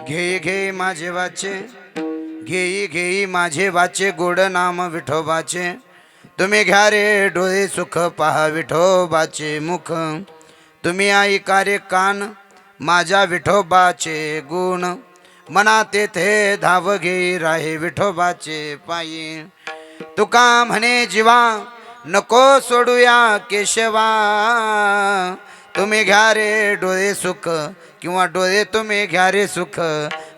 घेई घेई माझे वाचे, घेई घेई माझे वाचे, गोड नाम विठोबाचे. तुम्ही घ्या रे डोळे सुख, पहा विठोबाचे मुख. तुम्ही ऐका रे कान, माझ्या विठोबाचे गुण. मना तेथे धाव घेई राहे विठोबाचे पायी. तुका म्हणे जीवा, नको सोडूया केशवा. तुम्ही घ्या रे डोळे सुख, किंवा डोळे तुम्ही घ्या रे सुख,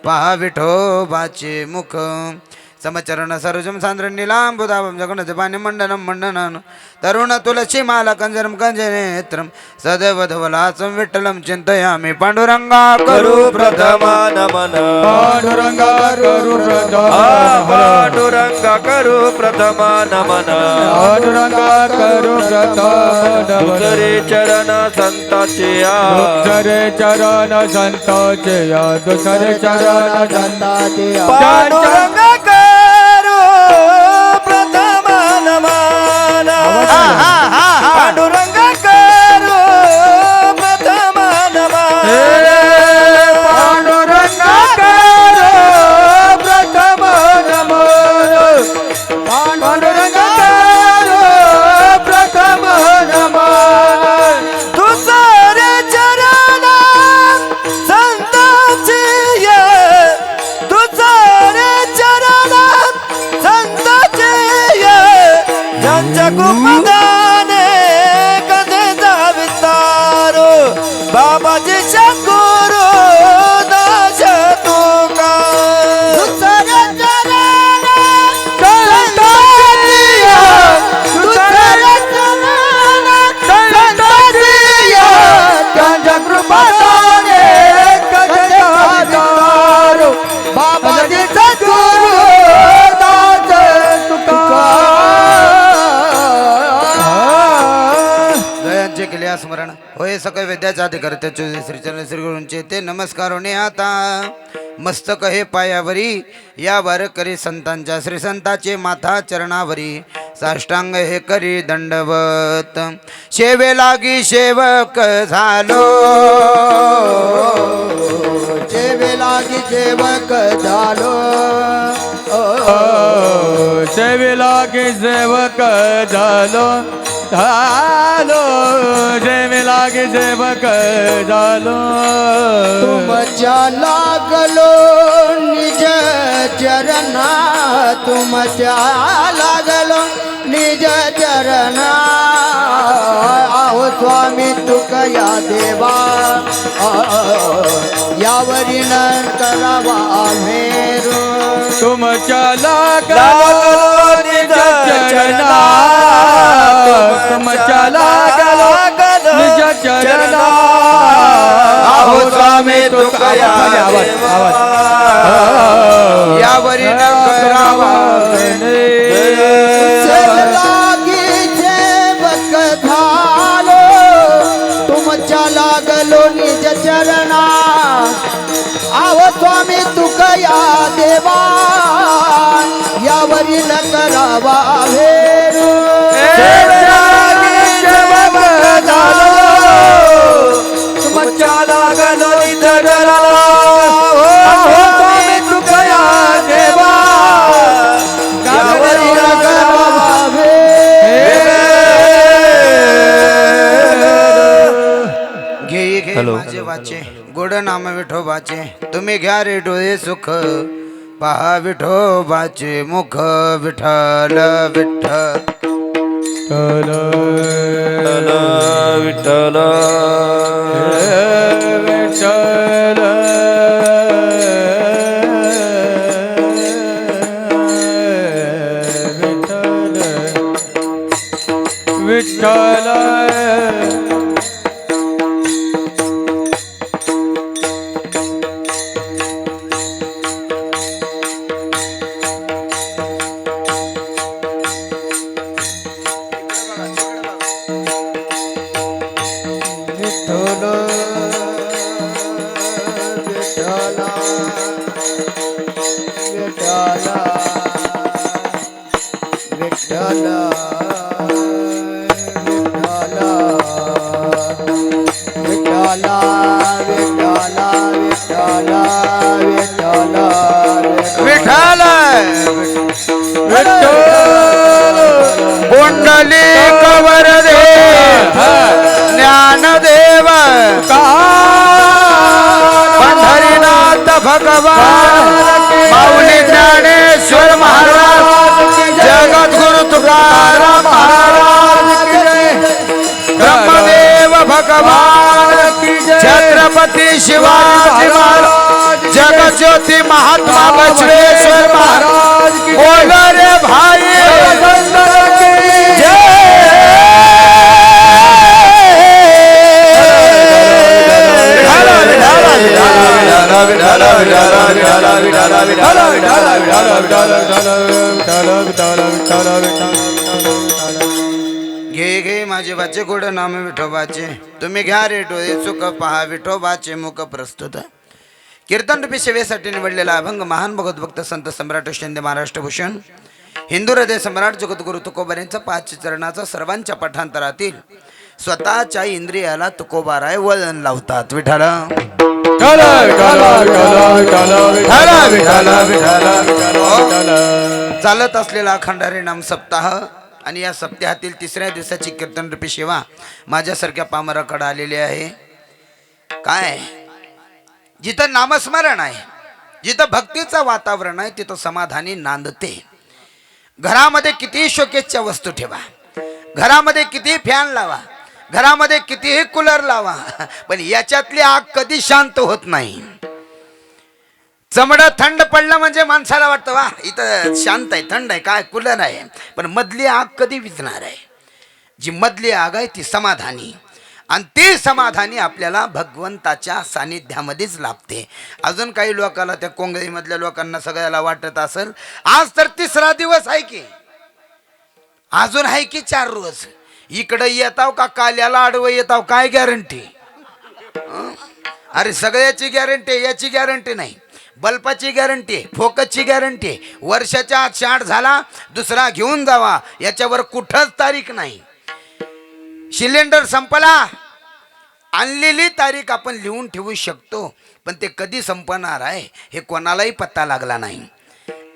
पहा विठोबाचे मुख. समचरण सरोजम सांद्र नीलांबुदाभं जगन्नजपानि मंडनं मंडनं तरुण तुलसी माला कंजरं कंजनेत्रं सदैव धवलासं विठ्ठलं चिन्तयामि. पांडुरंगा करू प्रथम नमन पांडुरंगा करू प्रथम पांडुरंगा करू प्रथम नमन पांडुरंगा करू प्रथम दुसरे चरण संताचे दुसरे चरण संताचे दुसरे चरण संताचे पांडुरंगा करू प्रथम नमन पांडुरंगा करू प्रथम नमन पांडुरंगा करो प्रथम नमन पांडुरंगा करो प्रथम नमन दुसरे चरण संताचे दुसरे चरण संताचे ज्यांच्या गुप्तदाने कधी जावितारो बाबाजी शंकुरो दास तुका दुसरे चरण संताचे दुसरे चरण संताचे त्यांच्या कृपाने कधी जावितारो बाबाजी सद्गुरु दास तुका. दयांचे केले स्मरण होय सकळ विद्याच्या अधिकारत्याचे श्रीचरण श्री गुरूंचे ते नमस्कार होणे आता. मस्तक हे पायावरी, यावर करी संतांच्या श्री संताचे माथा चरणावरी. साष्टांग हे करी दंडवत, शेवे लागी सेवक झालो. सेवे लागी सेवक झालो सेवे लागी सेवक झालो झालो सेवे लागी सेवक झालो. तुमच्या लागलो निज चरणा तुमच्या लागलो निज चरणा. आहो स्वामी तुकया देवा यावरी न करावा आम्हेरो. तुमच्या लागलो निज चरणा तुमच्या लागलो निज चरणा. आहो स्वामी तुकया यावरी न करावा लागी सेवक झालो तुमच्या लागलो निज चरणा. आव स्वामी तुकया देवा यावरी न करावा भेरू. तुमच्या लागलो निज चरणा. आव स्वामी तुकया देवा यावरी न करावा भेरू. घेई घेई माझे वाचे, गोड नाम विठोबाचे. तुम्ही घ्या रे डोळे सुख, पहा विठोबाचे मुख. विठ्ठल विठ्ठल विठ्ठल विठ्ठल विठ्ठल विठ्ठल विठ्ठला विठ्ठला विठ्ठला विठ्ठल विठ्ठल कुंडली कवर दे ज्ञानदेव पंढरीनाथ भगवान माऊली ज्ञानेश्वर महाराज जगद्गुरु तुकाराम महाराज ब्रह्मदेव भगवान छत्रपती शिवाजी महाराज जगज्योती महात्मा बसवेश्वर महाराज बोलो रे भाई घे घे माझे वाचे गोड नाम विठोबाचे तुम्ही घ्या रे डोळे सुख पहा विठोबाचे मुख प्रस्तुत कीर्तन रूपी सेवेसाठी निवडलेला अभंग महान भगवत भक्त संत सम्राट शिंदे महाराष्ट्रभूषण हिंदू हृदय सम्राट जगद्गुरु तुकोबारांचा 5 चरणाचा सर्वांच्या पाठांतरातील स्वतःच्या इंद्रियाला तुकोबाराय वळण लावतात विठ्ठल चालत असलेला अखंड हरिनाम सप्ताह आणि या सप्ताहातील 3ऱ्या दिवसाची कीर्तन रूपी सेवा माझ्यासारख्या पामराकडे आलेली आहे. काय जिथं नामस्मरण आहे जिथं भक्तीचं वातावरण आहे तिथं समाधानी नांदते. घरामध्ये कितीही शोकेसच्या वस्तू ठेवा, घरामध्ये कितीही फॅन लावा, घरामध्ये कितीही कूलर लावा, पण याच्यातली आग कधी शांत होत नाही. चमडं थंड पडलं म्हणजे माणसाला वाटतं वा इथं शांत आहे, थंड आहे, काय कूलर आहे, पण मधली आग कधी विझणार आहे. जी मधली आग आहे ती समाधानी, आणि ती समाधानी आपल्याला भगवंताच्या सानिध्यामध्येच लाभते. अजून काही लोकांना त्या कोंगळीमधल्या लोकांना सगळ्याला वाटत असेल आज तर 3रा दिवस आहे की अजून आहे की 4 रोज इकडं येताव का काल्याला आडवं येताव, काय गॅरंटी. अरे सगळ्याची गॅरंटी, याची गॅरंटी नाही. बल्बाची गॅरंटी, फोकसची गॅरंटी, वर्षाच्या आत शाट झाला दुसरा घेऊन जावा, याच्यावर कुठंच तारीख नाही. सिलेंडर संपला, आणलेली तारीख आपण लिहून ठेवू शकतो, पण ते कधी संपणार आहे हे कोणालाही पत्ता लागला नाही.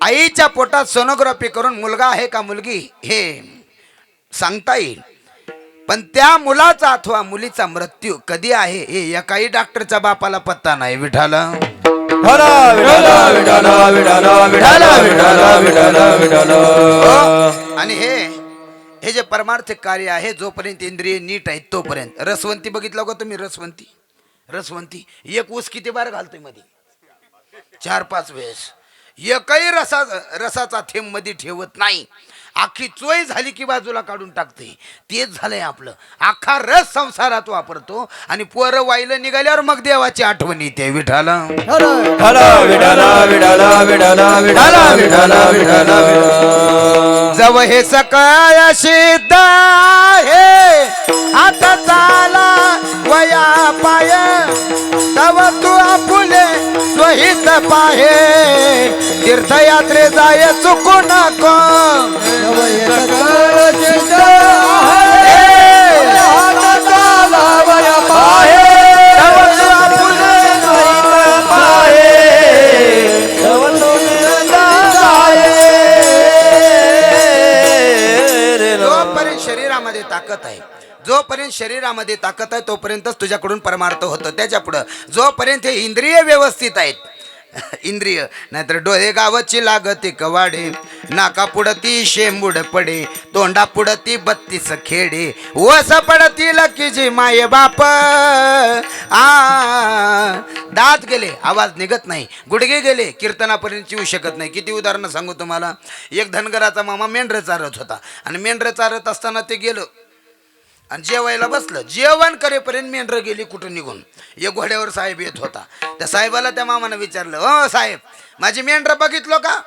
आईच्या पोटात सोनोग्राफी करून मुलगा आहे का मुलगी हे सांगता येईल, पण त्या मुलाचा अथवा मुलीचा मृत्यू कधी आहे हे एकाही डॉक्टरच्या बापाला पत्ता नाही. विठ्ठल आणि हे जे परमार्थिक कार्य आहे जोपर्यंत इंद्रिय नीट आहेत तोपर्यंत. रसवंती बघितलं का तुम्ही? रसवंती एक ऊस किती बार घालतोय मध्ये? 4-5 वेळेस. एकही रसाचा थेंब मध्ये ठेवत नाही. आखी चोय झाली की बाजूला काढून टाकते. तेच झालंय आपलं. अख्खा रस संसारात वापरतो आणि पोरं वाईलं निघाल्यावर मग देवाची आठवण येते. विठ्ठल जव हे सकाळ सिद्ध हे आता चाला वया पाय तव तू आपुले स्वहित पाहे तीर्थयात्रे जाय चुकू नको. जोपर्यंत शरीरामध्ये ताकद आहे तोपर्यंतच तुझ्याकडून परमार्थ होतं. त्याच्या पुढं जोपर्यंत हे इंद्रिय व्यवस्थित आहेत, इंद्रिय नाहीतर डोळे गावची लागते कवाडे, नाका पुढती शेंबुड पडे, तोंडा पुढती 32 खेडे, वस पडतील की जी माये बाप. दात गेले आवाज निघत नाही, गुडघे गेले कीर्तनापर्यंत येऊ शकत नाही. किती उदाहरणं सांगू तुम्हाला. एक धनगराचा मामा मेंढरं चारत होता आणि मेंढरं चारत असताना ते गेलं आणि जेवायला बसलं. जेवण करेपर्यंत मेंढरं गेली कुठं निघून. एक घोड्यावर साहेब येत होता. त्या साहेबाला त्या मामानं विचारलं, हो साहेब माझी मेंढरं बघितलं का?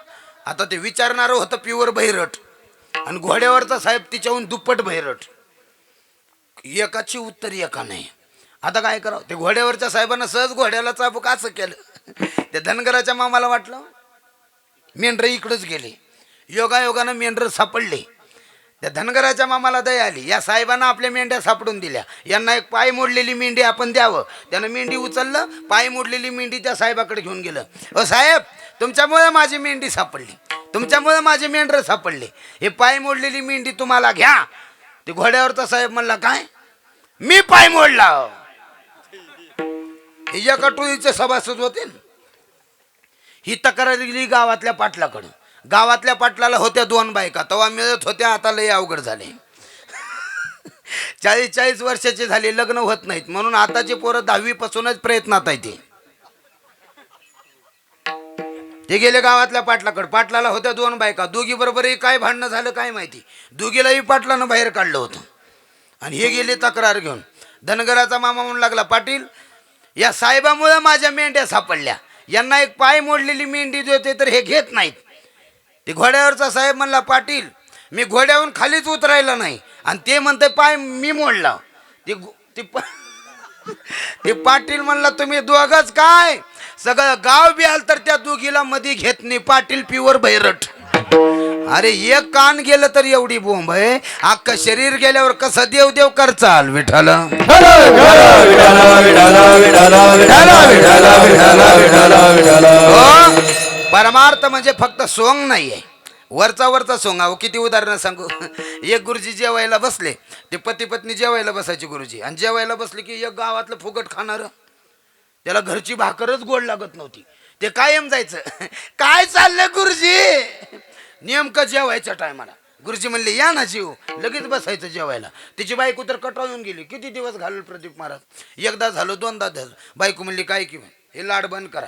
आता ते विचारणारं होतं प्युअर बहिरट आणि घोड्यावरचा साहेब तिच्याहून दुप्पट बहिरट. एकाची उत्तर एका नाही. आता काय करावं? ते घोड्यावरच्या साहेबांना सहज घोड्याला चाबूक असं केलं. त्या धनगराच्या मामाला वाटलं मेंढरं इकडंच गेले. योगायोगानं मेंढरं सापडले. त्या धनगराच्या मामाला दया आली. या साहेबांना आपल्या मेंढ्या सापडून दिल्या. यांना एक पाय मोडलेली मेंढी आपण द्यावं. त्यानं मेंढी उचललं, पाय मोडलेली मेंढी त्या साहेबाकडे घेऊन गेलं. ओ साहेब, तुमच्यामुळे माझी मेंढी सापडली, तुमच्यामुळे माझे मेंढरं सापडले. हे पाय मोडलेली मेंढी तुम्हाला घ्या. ते घोड्यावरचा साहेब म्हणला, काय मी पाय मोडला? या कटोळीचे सभासद होते. ही तक्रार दिली गावातल्या पाटलाकडं. गावातल्या पाटलाला होत्या 2 बायका, तेव्हा मिळत होत्या, आता लय अवघड झाले. 40-40 वर्षाचे झाले, लग्न होत नाहीत, म्हणून आताचे पोरं 10वी पासूनच प्रयत्नात आहे. ते गेले गावातल्या पाटलाकडे. पाटलाला होत्या 2 बायका, दोघी बरोबरही काय भांडणं झालं काय माहिती, दोघीलाही पाटलानं बाहेर काढलं होतं. आणि हे गेले तक्रार घेऊन. धनगराचा मामा म्हणू लागला, पाटील, या साहेबामुळे माझ्या मेंढ्या सापडल्या, यांना एक पाय मोडलेली मेंढी देते तर हे घेत नाहीत. ते घोड्यावरचा साहेब म्हणला, पाटील, मी घोड्यावरून खालीच उतरायला नाही आणि ते म्हणते पाय मी मोडला. ते पाटील म्हणला, तुम्ही दोघच काय, सगळं गाव बी आल तर त्या दोघीला मध्ये घेत नाही. पाटील प्युअर भैरट. अरे एक कान गेलं तर एवढी बोंब आहे, अख्खं शरीर गेल्यावर कसं देव देव कर चाल. विठ्ठल परमार्थ म्हणजे फक्त सोंग नाहीये, वरचा सोंग. अहो किती उदाहरणं सांगू. एक गुरुजी जेवायला बसले, ते पती पत्नी जेवायला बसायचे गुरुजी, आणि जेवायला बसले की एक गावातलं फुकट खाणार, त्याला घरची भाकरच गोड लागत नव्हती. ते कायम जायचं, काय चाललंय गुरुजी, नेमकं जेवायच्या टायमाला. गुरुजी म्हणले, या ना जीव, लगेच बसायचं जेवायला. तिची बायको तर कटाळून गेली. किती दिवस घालल प्रदीप महाराज, एकदा झालं 2दा झालं. बायको म्हणली, काय की हे लाड बंद करा.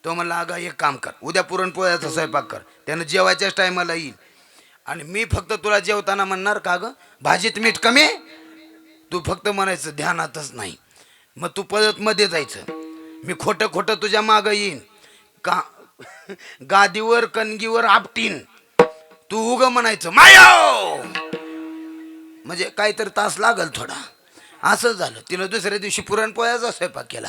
तो म्हणला, अगं एक काम कर, उद्या पुरणपोळ्याचा स्वयंपाक कर, त्यानं जेवायच्याच टायमाला येईल. आणि मी फक्त तुला जेवताना म्हणणार, का गं भाजीत मीठ कमी, तू फक्त म्हणायचं ध्यानातच नाही. मग तू परत मध्ये जायचं, मी खोटं खोटं तुझ्या मागं येईन, का गादीवर कणगीवर आपटीन, तू उग म्हणायचं मायो, म्हणजे काहीतरी तास लागल थोडा. असं झालं. तिनं दुसऱ्या दिवशी पुरणपोळ्याचा स्वयंपाक केला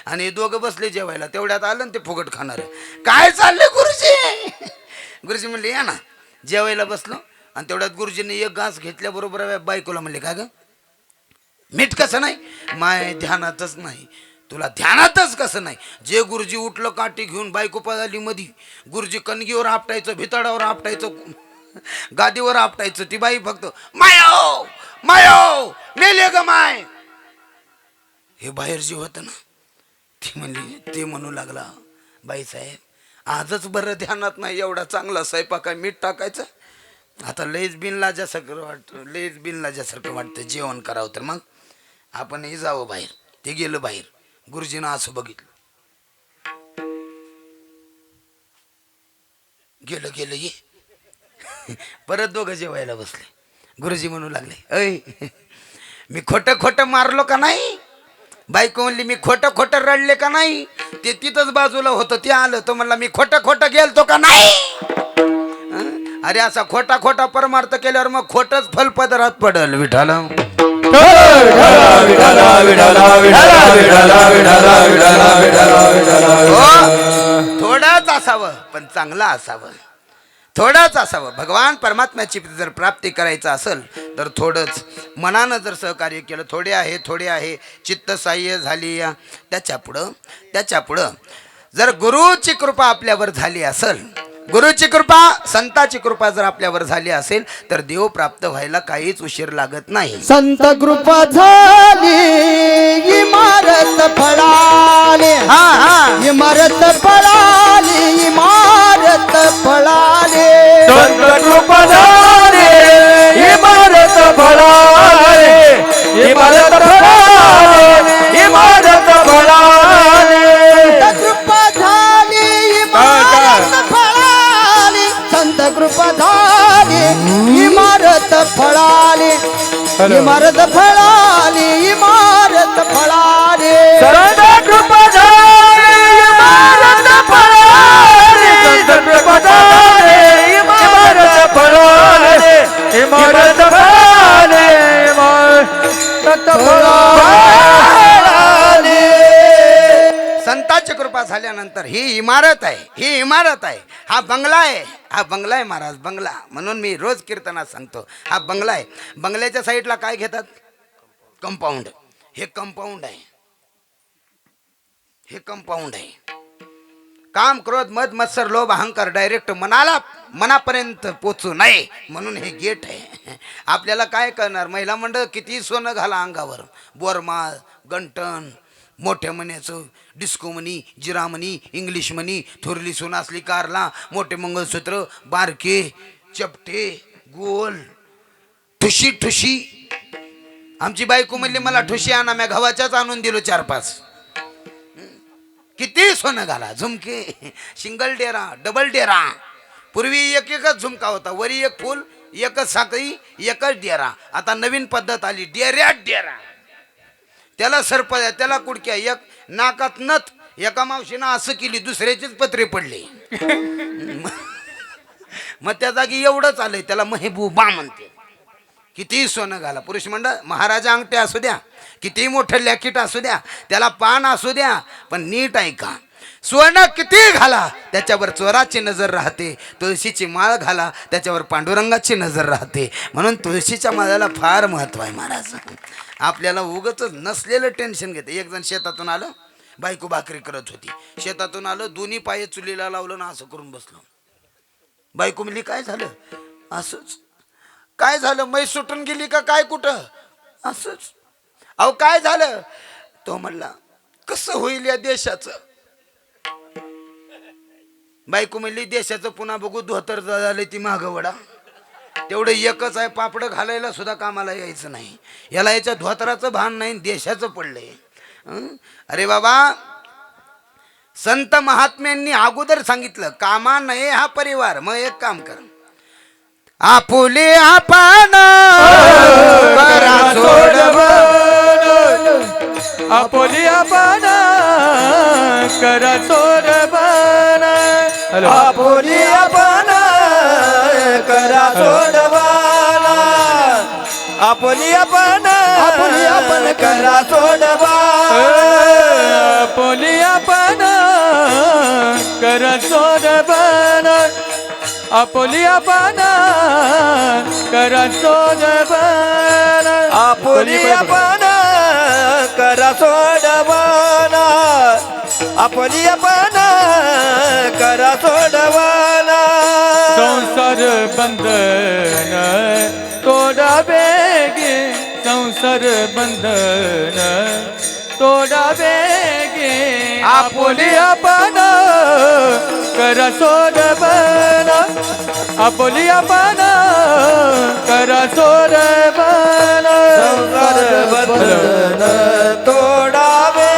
आणि हे दोघं बसले जेवायला. तेवढ्यात आलं ना ते फुकट खाणार, काय चाललंय गुरुजी. गुरुजी म्हणले, या ना. जेवायला बसलो आणि तेवढ्यात गुरुजीने एक घास घेतल्याबरोबर बायकोला म्हणले, का ग मीठ कसं नाही, माय ध्यानातच नाही. तुला ध्यानातच कसं नाही. जे गुरुजी उठलं काठी घेऊन, बायको पळाली मधी. गुरुजी कणगीवर आपटायचं, भिताडावर आपटायचं, गादीवर आपटायचं. ती बाई फक्त मायो मायो मेले ग माय. हे बाहेर जे होतं ना, ती म्हणली, ते म्हणू लागला, बाई साहेब आजच बरं ध्यानात नाही, एवढा चांगला स्वयंपाक आहे, मीठ टाकायचं. आता लयच बिनलाजासारखं वाटतं, लयच बिनलाजासारखं वाटतं जेवण करावं, तर मग आपणही जावं बाहेर. ते गेलं बाहेर. गुरुजीनं असं बघितलं, गेलं ये. परत दोघं जेवायला बसले. गुरुजी म्हणू लागले, ऐ मी खोटं मारलो का नाही. बायको म्हणली, मी खोटं रडले का नाही. ते तिथंच बाजूला होतं, ते आलं, तो म्हणला, मी खोटं गेलतो का नाही. अरे असा खोटा परमार्थ केल्यावर मग खोटच फल पदरात पडल. विठाला थोडाच असावं पण चांगला असावं, थोडाच असावं. भगवान परमात्म्याची जर प्राप्ती करायचं असेल तर थोडंच मनानं जर सहकार्य केलं, थोडे आहे चित्त साह्य झाली, त्याच्या पुढं जर गुरुची कृपा आपल्यावर झाली असेल, गुरुची कृपा, संताची कृपा जर आपल्यावर झाली असेल तर देव प्राप्त व्हायला काहीच उशीर लागत नाही. संत कृपा झाली, इमारत फळाली, इमारत फळाली, इमारत फळाली. संत कृपा झाली, इमारत फळाली, इमारत फळाली, इमारत फळाली. संत कृपा झाली, इमारत फळाली, इमारत फळाली, इमारत फळाली. संत कृपा झाली, इमारत फळाली, संत कृपा झाली, इमारत फळाली, इमारत फळाली, इमारत फळाली. संताची कृपा झाली झाल्यानंतर ही इमारत आहे, ही इमारत आहे, हा बंगला आहे, हा बंगला आहे महाराज, बंगला. म्हणून मी रोज कीर्तनात सांगतो हा बंगला आहे. बंगल्याच्या साईडला काय घेतात? कंपाऊंड. हे कंपाऊंड आहे, हे कंपाऊंड आहे. काम, क्रोध, मद, मत्सर, लोभ, अहंकार डायरेक्ट मनापर्यंत पोचू नये म्हणून हे गेट आहे. आपल्याला काय करणार? महिला मंडळ किती सोनं घाला अंगावर, बोरमाळ, गंटन, मोठ्या मण्याचं, डिस्को मनी, जिरा मनी, इंग्लिश मनी, थोरली सोनं असली कारला, मोठे मंगळसूत्र, बारके, चपटे, गोल, ठुशी ठुशी. आमची बायको म्हणली मला ठुशी आणा, मी गव्हाच्याच आणून दिलो 4-5. किती सोनं घाला, झुमके, सिंगल डेरा, डबल डेरा. पूर्वी एक एकच झुमका होता, वरी एक फुल, एकच साखळी, एकच डेरा. आता नवीन पद्धत आली, डेऱ्यात डेरा. त्याला सर्प, त्याला कुडक्या, एक नाकात नथ. एका मावशीनं असं केली, दुसऱ्याचेच पत्रे पडले. मग त्या जागी एवढंच आलंय, त्याला मेहबूबा म्हणते. किती सोनं घाला. पुरुष मंडळ, महाराजा अंगठे असू द्या, किती मोठं लॅकिट असू द्या, त्याला पान असू द्या, पण नीट ऐका, सोनं किती घाला त्याच्यावर चोराची नजर राहते. तुळशीची माळ घाला त्याच्यावर पांडुरंगाची नजर राहते. म्हणून तुळशीच्या माळाला फार महत्व आहे महाराज. आपल्याला उगच नसलेलं टेन्शन घेते. एक जण शेतातून आलं, बायको भाकरी करत होती, शेतातून आलं, दोन्ही पाये चुलीला लावलं ना असं करून बसलो. बायको म्हणली काय झालं? असंच. काय झालं? मै सुटून गेली का काय? कुठं? असंच. अहो काय झालं? तो म्हणला कसं होईल या देशाचं. बायको म्हणली देशाचं पुन्हा बघू, धोतर झाले ती मागं वडा. तेवढं एकच आहे, पापड घालायला सुद्धा कामाला यायचं नाही. याला याच्या धोतराचं भान नाही, देशाचं पडलंय. अरे बाबा, संत महात्म्यांनी अगोदर सांगितलं कामा नये हा परिवार. मग एक काम कर, आपुले आपण करा सोडवण, आपुली आपण करा सोडवण, आपुली आपण करा सोडवण, आपुली आपण करा सोडवण, आपुली आपण करा सोडवण, आपुली आपण करा सोडवण, आपुली आपण करा सोडवण, आपुली आपण करा सोडवण. संसार बंधन तोडा बेगे, संसार बंधन तोडा बेगे, आपुली आपण करा सोडवण, आपुली आपण करा सोडवण. संसार बंधन तोडावे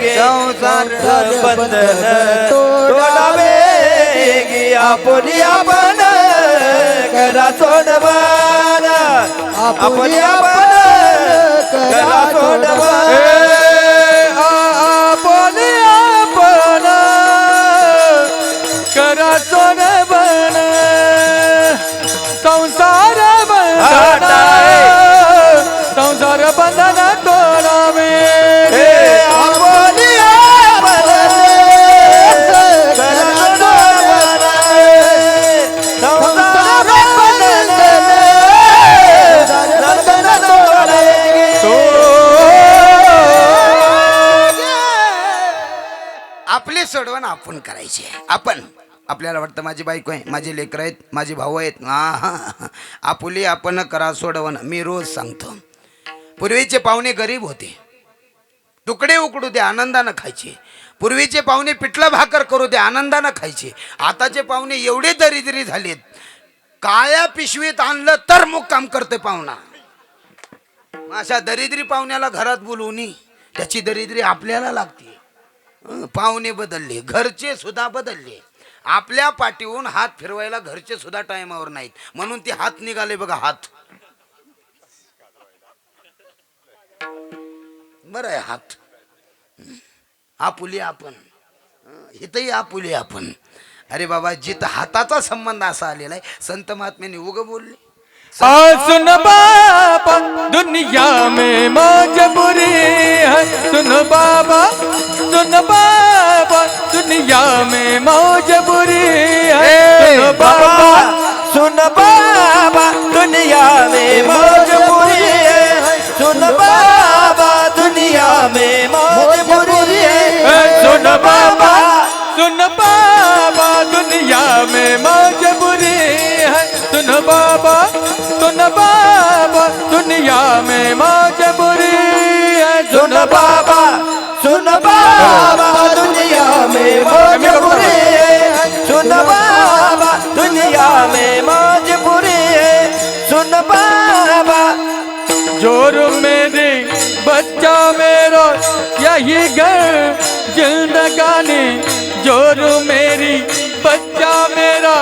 गे, संसार बंधन तोडावे गे, आपुली आपण करा सोडवण, आपुली आपण करा सोडवण. आपुली आपण करा सोडवण, संसार बंधन, संसार बंधन तोडावे, आपुली आपण करा सोडवण, संसार बंधन तोडावे. आपली सोडवण आपण करायची. आपण आपल्याला वाटतं माझी बायको आहे, माझे लेकर आहेत, माझे भाऊ आहेत, आपुली आपण करा सोडवण. मी रोज सांगतो, पूर्वीचे पाहुणे गरीब होते, तुकडे उकडू दे आनंदानं खायचे. पूर्वीचे पाहुणे पिठलं भाकर करू दे आनंदानं खायचे. आताचे पाहुणे एवढे दरिद्री झालेत, काळ्या पिशवीत आणलं तर मुक्काम करते पाहुणा. अशा दरिद्री पाहुण्याला घरात बोलवून त्याची दरिद्री आपल्याला लागते. पाहुणे बदलले, घरचे सुद्धा बदलले. आपल्या पाठीहून हात फिरवायला घरचे सुद्धा टायमावर नाहीत, म्हणून ते हात निघाले बघा. हात बरं आहे, हात आपुली आपण, इथंही आपुली आपण. अरे बाबा, जिथं हाताचा संबंध असा आलेला आहे, संत महात्म्यांनी उगं बोलले. सुन बाबा दुनिया में मौज बुरी है, सुन बाबा दुनिया में मौज बुरी है, सुन बाबा सुन बाबा दुनिया में मौज बुरी है, सुन बाबा दुनिया में मौज बुरी है, सुन बाबा दुनिया में मौज बुरी है, सुन बाबा दुनिया में मौज बुरी है, सुन बाबा दुनिया में मौज बुरी है, सुन बाबा दुनिया में मौज बुरी है, सुन बाबा जोर मेरे बच्चा मेरा यही घर जिंदगानी, जोर मेरी बच्चा मेरा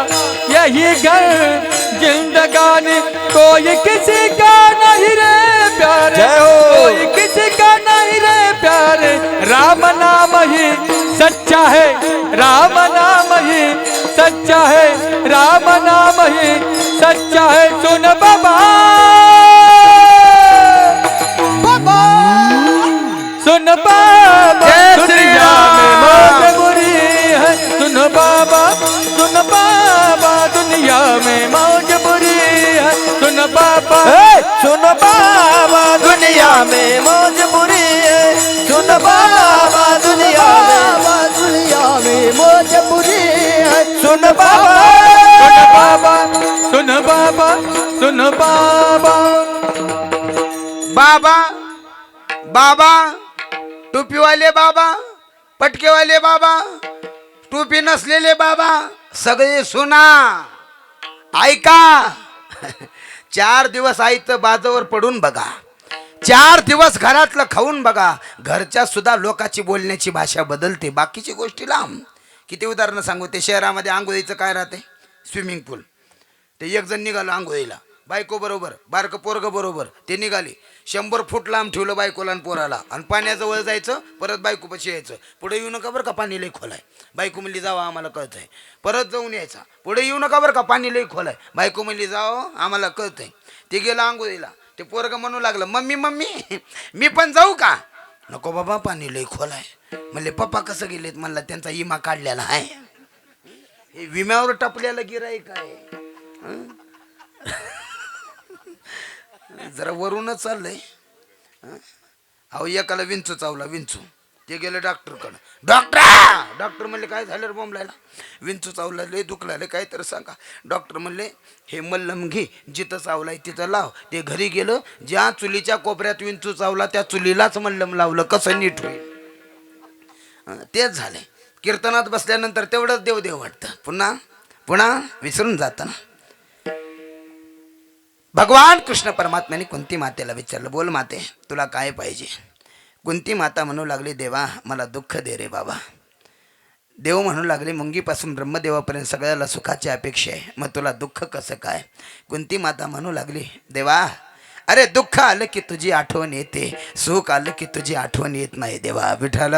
यही घर जिंदगानी, कोई किसी का नहीं रे प्यार, जय हो। कोई किसी का नहीं रे प्यार, राम नाम ही सच्चा है, राम नाम ही सच्चा है, राम नाम ही सच्चा है, सुन बाबा सुन बाबा दुनिया में मौज बुरी है, सुन बाबा दुनिया में मौज बुरी है, सुन बाबा सुन बाबा दुनिया में मौज बुरी है, सुन बाबा दुनिया में मौज बुरी है, सुन बाबा सुन बाबा सुन बाबा बाबा बाबा टोपीवाले बाबा, पटकेवाले बाबा, टोपी नसलेले बाबा, सगळे सुना ऐका. 4 दिवस आईचं बाजावर पडून बघा, 4 दिवस घरातलं खाऊन बघा, घरच्या सुद्धा लोकांची बोलण्याची भाषा बदलते. बाकीची गोष्टी लांब. किती उदाहरणं सांगू. ते शहरामध्ये आंघोळीचं काय राहते, स्विमिंग पूल. ते एक जण निघालं आंघोळीला, बायको बरोबर, बारकं पोरग बरोबर, ते निघाले. 100 फूट लांब ठेवलं बायकोला आणि पोराला, आणि पाण्याजवळ जायचं, परत बायकोपाशी यायचं. पुढे येऊ नका बरं का, पाणी लई खोल आहे. बायको म्हणली जावा, आम्हाला कळतंय. परत जाऊन यायचा. पुढे येऊ नका बरं का, पाणी लई खोल आहे. बायको म्हणली जावं, आम्हाला कळतंय. ते गेलं आंघोळीला. ते पोरग म्हणू लागलं, मम्मी मम्मी मी पण जाऊ का. नको बाबा, पाणी लई खोल आहे. म्हणले पप्पा कसं गेलेत. म्हणला त्यांचा विमा काढलेला आहे. हे विम्यावर टपल्याला गिराईक आहे. जरा वरूनच चाललंय. अहो एकाला विंचू चावला, विंचू. ते गेले डॉक्टरकडं. डॉक्टर म्हणले काय झालं रे बोंबलायला. विंचू चावला, लय दुखला, काय तर सांगा. डॉक्टर म्हणले हे मल्लम घे, जिथं चावलाय तिथं लाव. ते घरी गेलं, ज्या चुलीच्या कोपऱ्यात विंचू चावला त्या चुलीलाच मल्लम लावलं. कसं नीट होईल. तेच झालंय. कीर्तनात बसल्यानंतर तेवढंच देव वाटतं, पुन्हा विसरून जातं ना. भगवान कृष्ण परमात्म्याने कुंती मातेला विचारलं, बोल माते तुला काय पाहिजे. कुंती माता म्हणू लागली, देवा मला दुःख दे रे बाबा. देव म्हणू लागले, मुंगीपासून ब्रह्मदेवापर्यंत सगळ्याला सुखाची अपेक्षा आहे, मग तुला दुःख कसं काय. कुंती माता म्हणू लागली, देवा अरे दुःख आलं की तुझी आठवण येते, सुख आलं की तुझी आठवण येत नाही. देवा विठ्ठल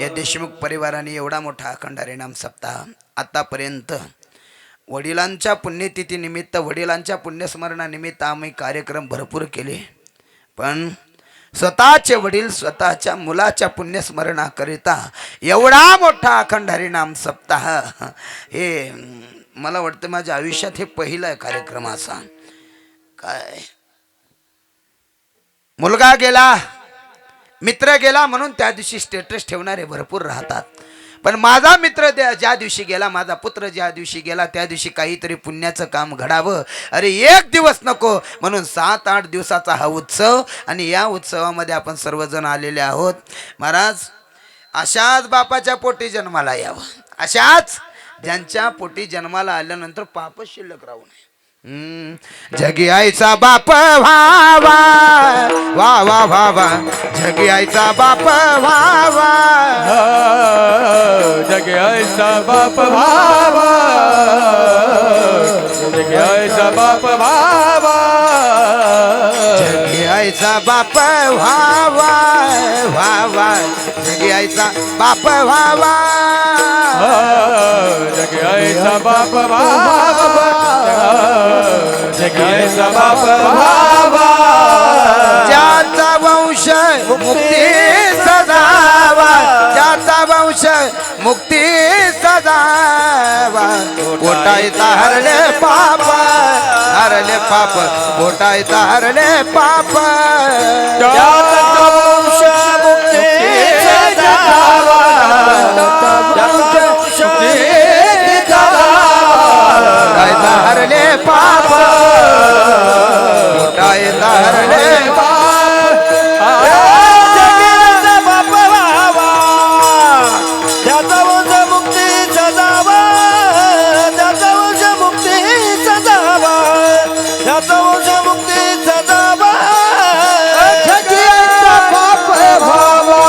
या देशमुख परिवाराने एवढा मोठा अखंड हरिनाम सप्ताह आतापर्यंत वडिलांच्या पुण्यतिथीनिमित्त, वडिलांच्या पुण्यस्मरणानिमित्त आम्ही कार्यक्रम भरपूर केले. पण स्वतःचे वडील स्वतःच्या मुलाच्या पुण्यस्मरणाकरिता एवढा मोठा अखंड हरिनाम सप्ताह, हे मला वाटतं माझ्या आयुष्यात हे पहिला कार्यक्रम असा. काय मुलगा गेला, मित्र गेला म्हणून त्या दिवशी स्टेटस ठेवणारे भरपूर राहतात. पण माझा मित्र ज्या दिवशी गेला, माझा पुत्र ज्या दिवशी गेला, त्या दिवशी काहीतरी पुण्याचं काम घडावं. अरे 1 दिवस नको म्हणून 7-8 दिवसाचा हा उत्सव, आणि या उत्सवामध्ये आपण सर्वजण आलेले आहोत. महाराज अशाच बापाच्या पोटी जन्माला यावं, अशाच ज्यांच्या पोटी जन्माला आल्यानंतर पाप शिल्लक राहू नये. जगी आईचा बाप व्हावा, वा वा वा वा. जगी आईचा बाप व्हावा, जगे ऐसा बाप भावा, जगे ऐसा बाप भावा, जगी आईचा आईचा बाप व्हावा व्हावा जगी आईचा बाप व्हावा जगायचा बाप व्हावा जगायचा बाप व्हावा ज्याचा वंश मुक्ती सजावा ज्याचा वंश मुक्ती सजावा पोटायचा हरले पाप पोटायचा हरले पाप ज्याचा वंश मुक्ती सजावा पोटायचा हरले पाप पोटायचा हरले जगाचा बाप व्हावा ज्याचा वंश मुक्ती सजावा ज्याचा वंश मुक्ती सजावा ज्याचा वंश मुक्ती सजावा जगायचा बाप व्हावा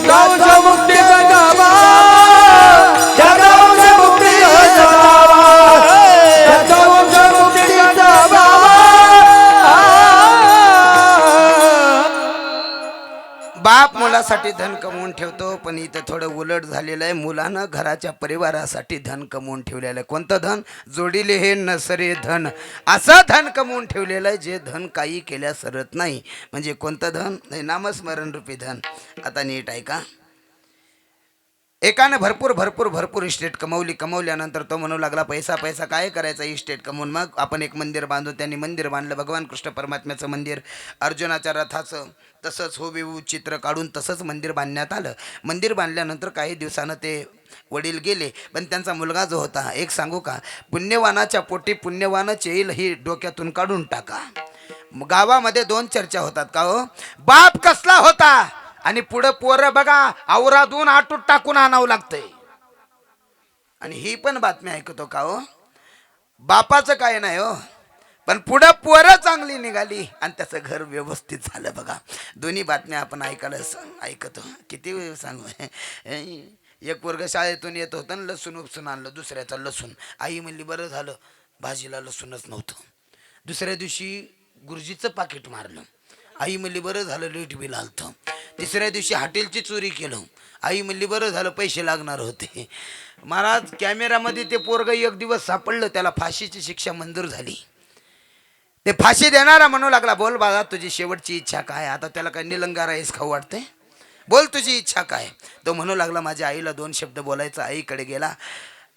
गावचा मुक्ती जगावा ज्याचा वंश मुक्ती सजावा त्याचा वंश मुक्ती जगावा बाप मुलासाठी धन कमवून ठेवतो पण इथं थोडं उलट झालेलं आहे मुलानं घराच्या परिवारासाठी धन कमवून ठेवलेलं आहे कोणतं धन जोडीले हे नसरे धन असं धन कमवून ठेवलेलं आहे जे धन काही केल्या सरत नाही म्हणजे कोणतं धन नाही नामस्मरण रूपी धन आता नीट ऐका एकानं भरपूर इस्टेट कमवल्यानंतर तो म्हणू लागला पैसा काय करायचा इस्टेट कमवून मग आपण एक मंदिर बांधू त्यांनी मंदिर बांधलं भगवान कृष्ण परमात्म्याचं मंदिर अर्जुनाच्या रथाचं तसंच हुबेहूब चित्र काढून तसंच मंदिर बांधण्यात आलं मंदिर बांधल्यानंतर काही दिवसानं ते वडील गेले पण त्यांचा मुलगा जो होता एक सांगू का पुण्यवानाच्या पोटी पुण्यवानच येईल ही डोक्यातून काढून टाका गावामध्ये दोन चर्चा होतात का हो बाप कसला होता आणि पुढं पोरं बघा आवरातून आटूट टाकून आणावं लागतंय आणि ही पण बातमी ऐकतो का हो बापाचं काय नाही हो पण पुढं पोरं चांगली निघाली आणि त्याचं घर व्यवस्थित झालं बघा दोन्ही बातम्या आपण ऐकतो किती वेळ सांगू एक पोरग शाळेतून येत होतं आणि लसूण उपसून आणलं दुसऱ्याचं लसूण आई म्हणली बरं झालं भाजीला लसूणच नव्हतं दुसऱ्या दिवशी गुरुजीचं पाकिट मारलं आई म्हणली बरं झालं लेट बिल आलतं तिसऱ्या दिवशी हॉटेलची चोरी केलं आई म्हणली बरं झालं पैसे लागणार होते महाराज कॅमेरामध्ये ते पोरग एक दिवस सापडलं त्याला फाशीची शिक्षा मंजूर झाली ते फाशी देणारा म्हणू लागला बोल बाळा तुझी शेवटची इच्छा काय आता त्याला काय निलंगा राईस खाऊ वाटते बोल तुझी इच्छा काय तो म्हणू लागला माझ्या आईला दोन शब्द बोलायचा आईकडे गेला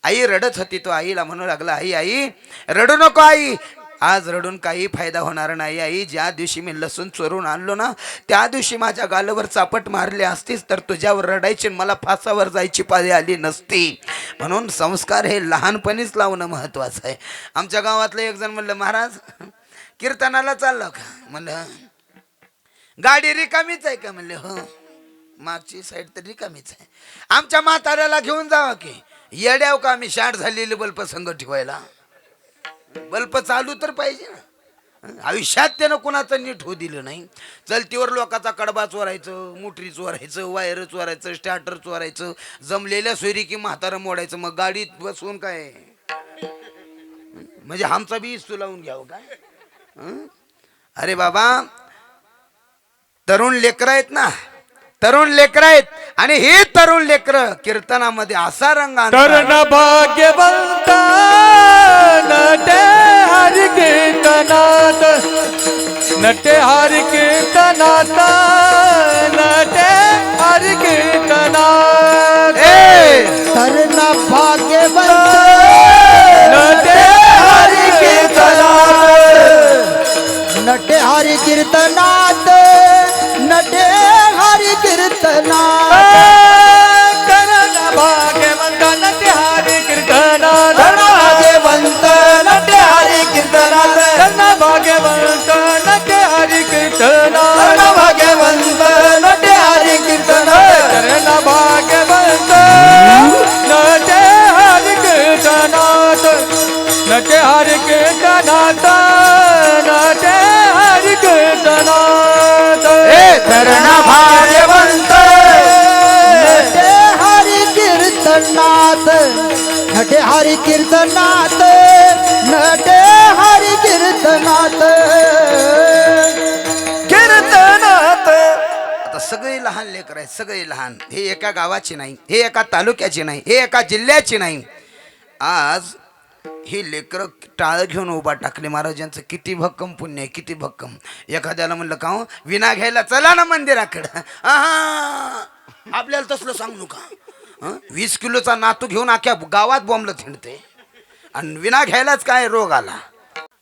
आई रडत होती तो आईला म्हणू लागला आई रडू नको आई आज रडून काही फायदा होणार नाही आई ज्या दिवशी मी लसूण चोरून आणलो ना त्या दिवशी माझ्या गालावर चापट मारली असतीस तर तुझ्यावर रडायची मला फासावर जायची पाळी आली नसती म्हणून संस्कार हे लहानपणीच लावणं महत्वाचं आहे आमच्या गावातलं एक जण म्हणलं महाराज कीर्तनाला चाललो का म्हणलं गाडी रिकामीच आहे का म्हणले हो मागची साईड तर रिकामीच आहे आमच्या म्हाताऱ्याला घेऊन जावा की येड्याव का आम्ही शाट झालेले बल्ब संग ठेवायला बल्ब चालू तर पाहिजे ना आयुष्यात त्यानं कुणाचं नीट होऊ दिलं नाही चलतीवर लोकांचा कडबा चोरायचं मोटरी चोरायचं वायर चोरायचं स्टार्टर चोरायचं जमलेल्या सोयरी की म्हातारं मोडायचं मग गाडीत बसवून काय म्हणजे आमचा बी इस्तू लावून घ्यावं काय अरे बाबा तरुण लेकरं आहेत ना तरुण लेकरं आहेत आणि हे तरुण लेकरं कीर्तनामध्ये असा रंग तरुण भाग्यवंत नटे हरि कीर्तनात नटे हरि कीर्तनात नटे हरि कीर्तनात तरुण भाग्यवंत नटे हरि कीर्तनात नटे हरि कीर्तनात नटे हरि कीर्तनात तरुण भाग्यवंत नटे हरि कीर्तनात भाग्यवंत नटे हरि कीर्तनात तरुण भाग्यवंत नटे हरि कीर्तनात भाग्यवंत नटे हरि कीर्तनात तरुण भाग्यवंत नटे हरि कीर्तनात नटे हरि कीर्तनात नटे हरि कीर्तनात तरुण भाग्यवंत नटे हरि कीर्तनात नटे हरि कीर्तनात नटे हरि कीर्तनात सगळे लहान लेकर आहेत, सगळे लहान. हे एका गावाचे नाही, हे एका तालुक्याचे नाही, हे एका जिल्ह्याचे नाही. आज ही लेकर टाळ घेऊन उभा टाकले. महाराजांचं किती भक्कम पुण्य आहे, किती भक्कम. एखाद्याला म्हणलं का हो विना घ्यायला चला ना मंदिराकडं, आपल्याला तसलं सांगू का? 20 किलोचा नातू घेऊन अख्ख्या गावात बॉम्बला थिंडते आणि विना घ्यायलाच काय रोग आला.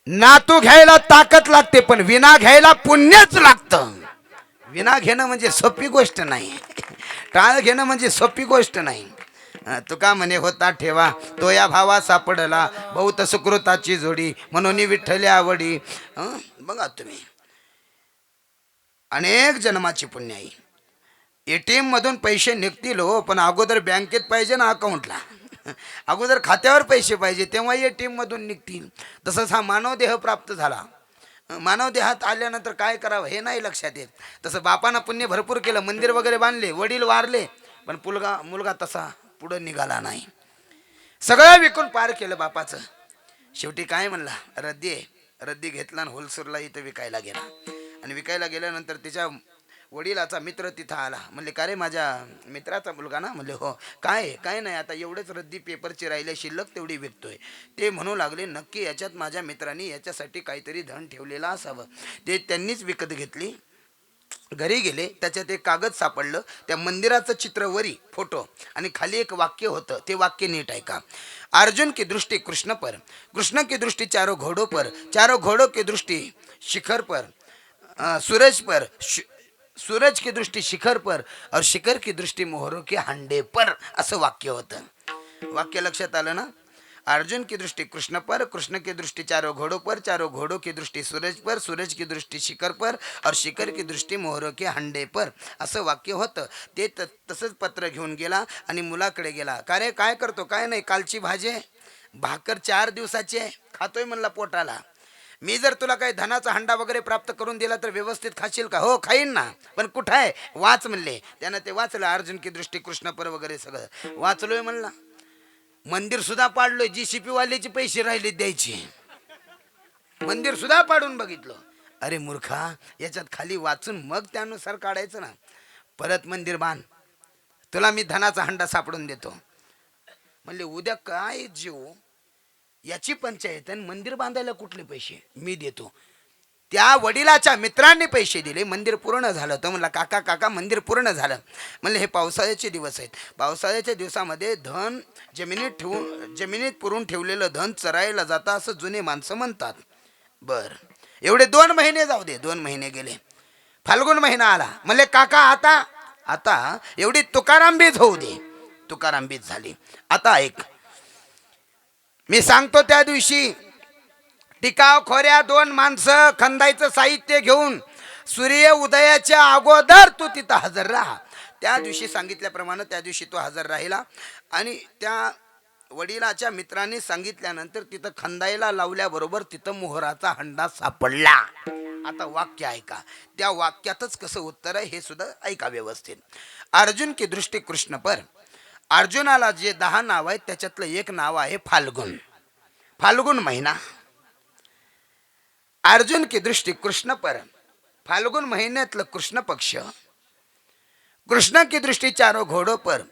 नातू घ्यायला ताकद लागते पण विना घ्यायला पुण्यच लागतं. विना घेणं म्हणजे सोपी गोष्ट नाही, टाळ घेणं म्हणजे सोपी गोष्ट नाही. तुका म्हणे होता ठेवा तो या भावा सापडला, बहुत सुकृताची जोडी म्हणून विठ्ठली आवडी. बघा तुम्ही अनेक जन्माची पुण्य आहे. ATM मधून पैसे निघतील हो, पण अगोदर बँकेत पाहिजे ना अकाउंटला. अगोदर खात्यावर पैसे पाहिजे तेव्हा ATM मधून निघतील. तसंच हा मानव देह प्राप्त झाला. मानव देहात आल्यानंतर काय करावं हे नाही लक्षात येत. तसं बापानं पुण्य भरपूर केलं, मंदिर वगैरे बांधले, वडील वारले, पण मुलगा तसा पुढं निघाला नाही. सगळं विकून पार केलं बापाचं. शेवटी काय म्हणला, रद्दी घेतला आणि होलसेलला इथं विकायला गेला. आणि विकायला गेल्यानंतर त्याच्या वडिलाचा मित्र तिथं आला. म्हणले का रे माझ्या मित्राचा मुलगा ना? म्हणले हो. काय नाही, आता एवढेच रद्दी पेपरचे राहिले शिल्लक तेवढी विकतोय. ते म्हणू लागले नक्की याच्यात माझ्या मित्रांनी याच्यासाठी काहीतरी धन ठेवलेलं असावं. ते त्यांनीच विकत घेतली. घरी गेले, त्याच्यात एक कागद सापडलं, त्या मंदिराचं चित्र वरी फोटो आणि खाली एक वाक्य होतं. ते वाक्य नीट ऐका. अर्जुन की दृष्टी कृष्ण पर, कृष्ण की दृष्टी चारों घोड़ों पर, चारों घोड़ों की दृष्टी शिखर पर, सूरज पर, सूरज की दृष्टी शिखर पर और शिखर की दृष्टी मोहरों के हंडे पर, असं वाक्य होतं. वाक्य लक्षात आलं ना? अर्जुन की दृष्टी कृष्ण पर, कृष्ण की दृष्टी चारों घोड़ों पर, चारों घोड़ों की दृष्टी सूरज पर, सूरज की दृष्टी शिखर पर और शिखर की दृष्टी मोहरों के हंडे पर, असं वाक्य होतं. ते तसंच पत्र घेऊन गेला आणि मुलाकडे गेला. का रे काय करतो? काय नाही, कालची भाजी भाकर 4 दिवसाची आहे, खातोय म्हणला पोटाला. मी जर तुला काही धनाचा हंडा वगैरे प्राप्त करून दिला तर व्यवस्थित खाशील का? हो खाईन ना, पण कुठं आहे? वाच म्हणले. त्यानं ते वाचलं, अर्जुन की दृष्टी कृष्ण पर वगैरे सगळं वाचलोय म्हणला. मंदिर सुद्धा पाडलोय, GCP वाल्याचे पैसे राहिले द्यायचे, मंदिर सुद्धा पाडून बघितलं. अरे मूर्खा, याच्यात खाली वाचून मग त्यानुसार काढायचं ना. परत मंदिर बांध, तुला मी धनाचा हंडा सापडून देतो. म्हणले उद्या काय जीव याची पंचायत, आणि मंदिर बांधायला कुठले पैसे? मी देतो. त्या वडिलाच्या मित्रांनी पैसे दिले, मंदिर पूर्ण झालं. तो म्हणला काका मंदिर पूर्ण झालं. म्हणले हे पावसाळ्याचे दिवस आहेत, पावसाळ्याच्या दिवसामध्ये धन जमिनीत पुरून ठेवलेलं धन चरायला जातं असं जुने माणसं म्हणतात. बर, एवढे 2 महिने जाऊ दे. 2 महिने गेले, फाल्गुन महिना आला. म्हणले काका आता एवढी तुकाराम बीज होऊ दे. तुकाराम बीज झाली. आता ऐक, मी सांगतो त्या दिवशी टिकाव खोऱ्या 2 माणसं खंदायचं साहित्य घेऊन सूर्य उदयाच्या अगोदर तू तिथं हजर राहा. त्या दिवशी सांगितल्याप्रमाणे त्या दिवशी तो हजर राहिला आणि त्या वडिलाच्या मित्रांनी सांगितल्यानंतर तिथं खंदायला लावल्याबरोबर तिथं मोहराचा हंडा सापडला. आता वाक्य ऐका, त्या वाक्यातच कसं उत्तर आहे हे सुद्धा ऐका व्यवस्थित. अर्जुन की दृष्टी कृष्ण पर, अर्जुनाला जे 10 नाव आहेत त्याच्यातलं एक नाव आहे फाल्गुन. फाल्गुन महिना. अर्जुन की दृष्टी कृष्ण पर, फाल्गुन महिन्यातलं कृष्ण पक्ष. कृष्ण की दृष्टी चारों घोड़ों पर,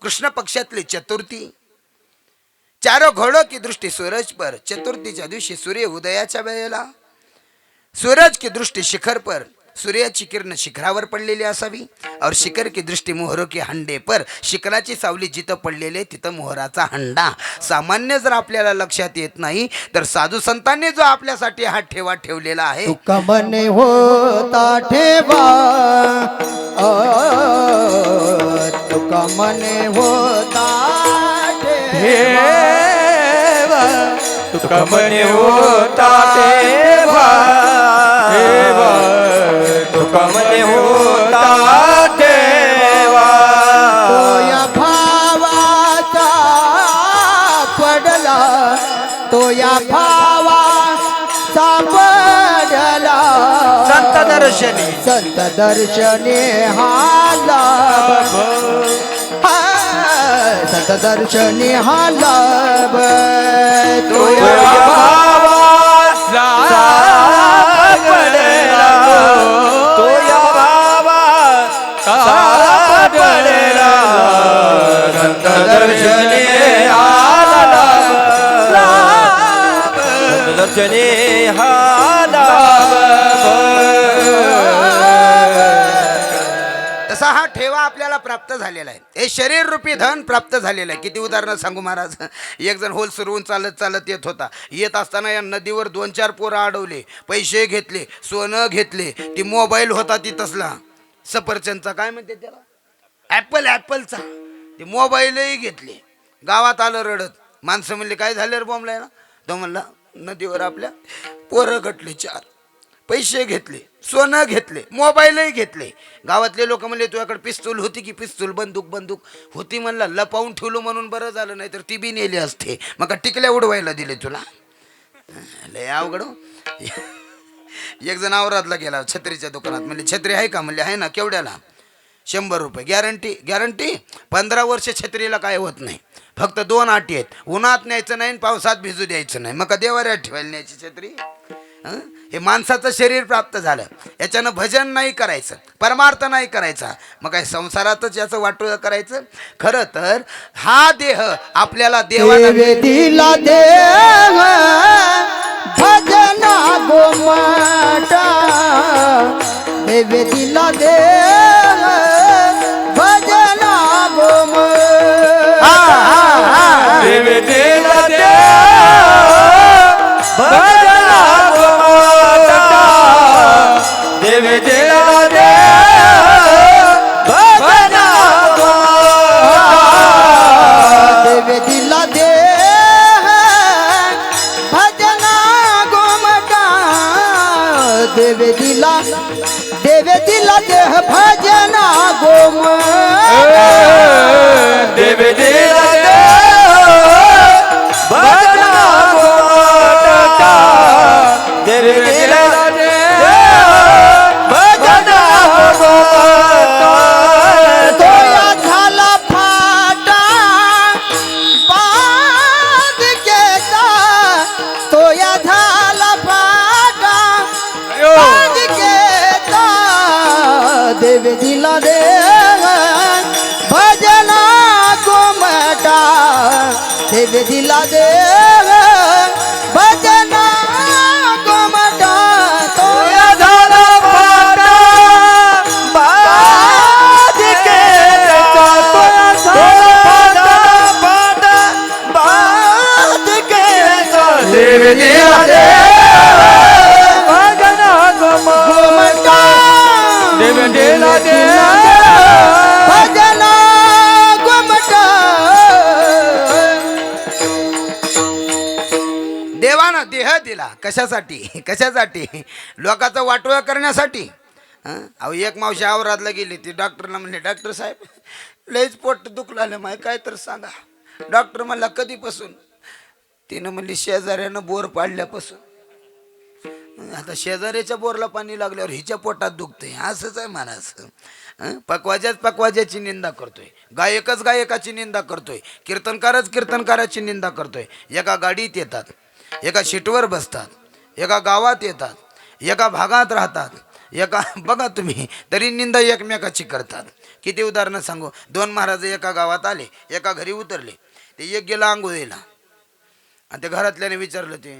कृष्ण पक्षातली चतुर्थी. चारों घोड़ों की दृष्टी सूरज पर, चतुर्थीच्या दिवशी सूर्य उदयाच्या वेळेला. सूरज की दृष्टी शिखर पर, सूर्याची किरण शिखरावर पडलेली असावी. और शिखर की दृष्टी मोहरों के हंडे पर, शिखराची सावली जिथं पडलेली तिथं मोहराचा हंडा. सामान्य जर आपल्याला लक्षात येत नाही तर साधू संतांनी जो आपल्यासाठी हा ठेवा ठेवलेला आहे. तुका मने होता ठेवा, तुका मने होता ठेवा, तुका मने होता ठेवा, तुका मने होता ठेवा. तो या भावाचा पडला, तो या भावाचा पडला. संत दर्शनी हा लाभ, संत दर्शनी हा लाभ. तो या भावाचा पडला, तो या भावाचा स्नेहाला तसा हा ठेवा आपल्याला प्राप्त झालेला आहे. हे शरीर रूपी धन प्राप्त झालेलं आहे. किती उदाहरणं सांगू महाराज. एक जण होल सुरवून चालत चालत येत होता. येत असताना या नदीवर 2-4 पोरं अडवले, पैसे घेतले, सोनं घेतले. ती मोबाईल होता ती तसला सफरचंदचा, काय म्हणते त्याला, ॲपलचा. ते मोबाईलही घेतले. गावात आलं रडत. माणसं म्हणले काय झालं रे बॉम्बला ना. तो म्हणला नदीवर आपल्या पोरं घटले 4, पैसे घेतले, सोनं घेतले, मोबाईलही घेतले. गावातले लोक म्हणले तुझ्याकडे पिस्तूल होती की, पिस्तूल बंदूक होती. म्हणला लपावून ठेवलो म्हणून बरं झालं, नाही तर ती बी नेली असते. मग टिकल्या उडवायला दिले तुला. लय अवघड. एक जण औरादला गेला छत्रीच्या दुकानात. म्हणले छत्री आहे का. म्हणले आहे ना. केवढ्याला. 100 रुपये. गॅरंटी 15 वर्ष छत्रीला काय होत नाही. फक्त 2 अटी आहेत. उन्हात न्यायचं नाही, पावसात भिजू द्यायचं नाही. मग का देवाऱ्यात ठेवायला न्यायची छत्री. हे माणसाचं शरीर प्राप्त झालं. याच्यानं भजन नाही करायचं, परमार्थ नाही करायचा. मग काय संसारातच याचं वाटोळं करायचं. खरं तर हा देह आपल्याला देवाला दिला देव भजना गोमाटा देव दिला देव भजना गोमाटा देव दिला देव भजना गोमाता देव दिला देव भजना गोमाता देव दिला देव भजना गोमाटा देव दिला देव देह भजना गोमाता देव दिला देव भजना गोमाता देव दिला देव भजना गोमाता तोया झाला फाटा बांध केचा तोया झाला फाटा बांध केचा देव दिला देव भजना गोमाटा देव दिला देव भजना गोमाटा तोया झाला फाटा बांध केचा तोया झाला फाटा बांध केचा देव दिला देव भजना गोमाता देव दिला देव भजना गोमाटा देवानं देह दिला. कशासाठी लोकांचं वाटोळं करण्यासाठी. अहो एक मावशी औरादला गेली. ती डॉक्टरला म्हणले डॉक्टर साहेब लयच पोट दुखलं माय, काय तर सांगा. डॉक्टर म्हणला कधीपासून. तिनं म्हणली शेजाऱ्यानं बोर पाडल्यापासून. आता शेजाऱ्याच्या बोरला पाणी लागल्यावर हिच्या पोटात दुखतंय. असंच आहे म्हणायचं. पकवाजाची निंदा करतोय, गायकाची निंदा करतोय, कीर्तनकाराची निंदा करतोय. एका गाडीत येतात, एका सीटवर बसतात, एका गावात येतात, एका भागात राहतात, एका बघा तुम्ही तरी निंदा एकमेकाची करतात. किती उदाहरणं सांगू. 2 महाराज एका गावात आले, एका घरी उतरले. ते एक गेला आंघोळीला आणि त्या घरातल्याने विचारलं ते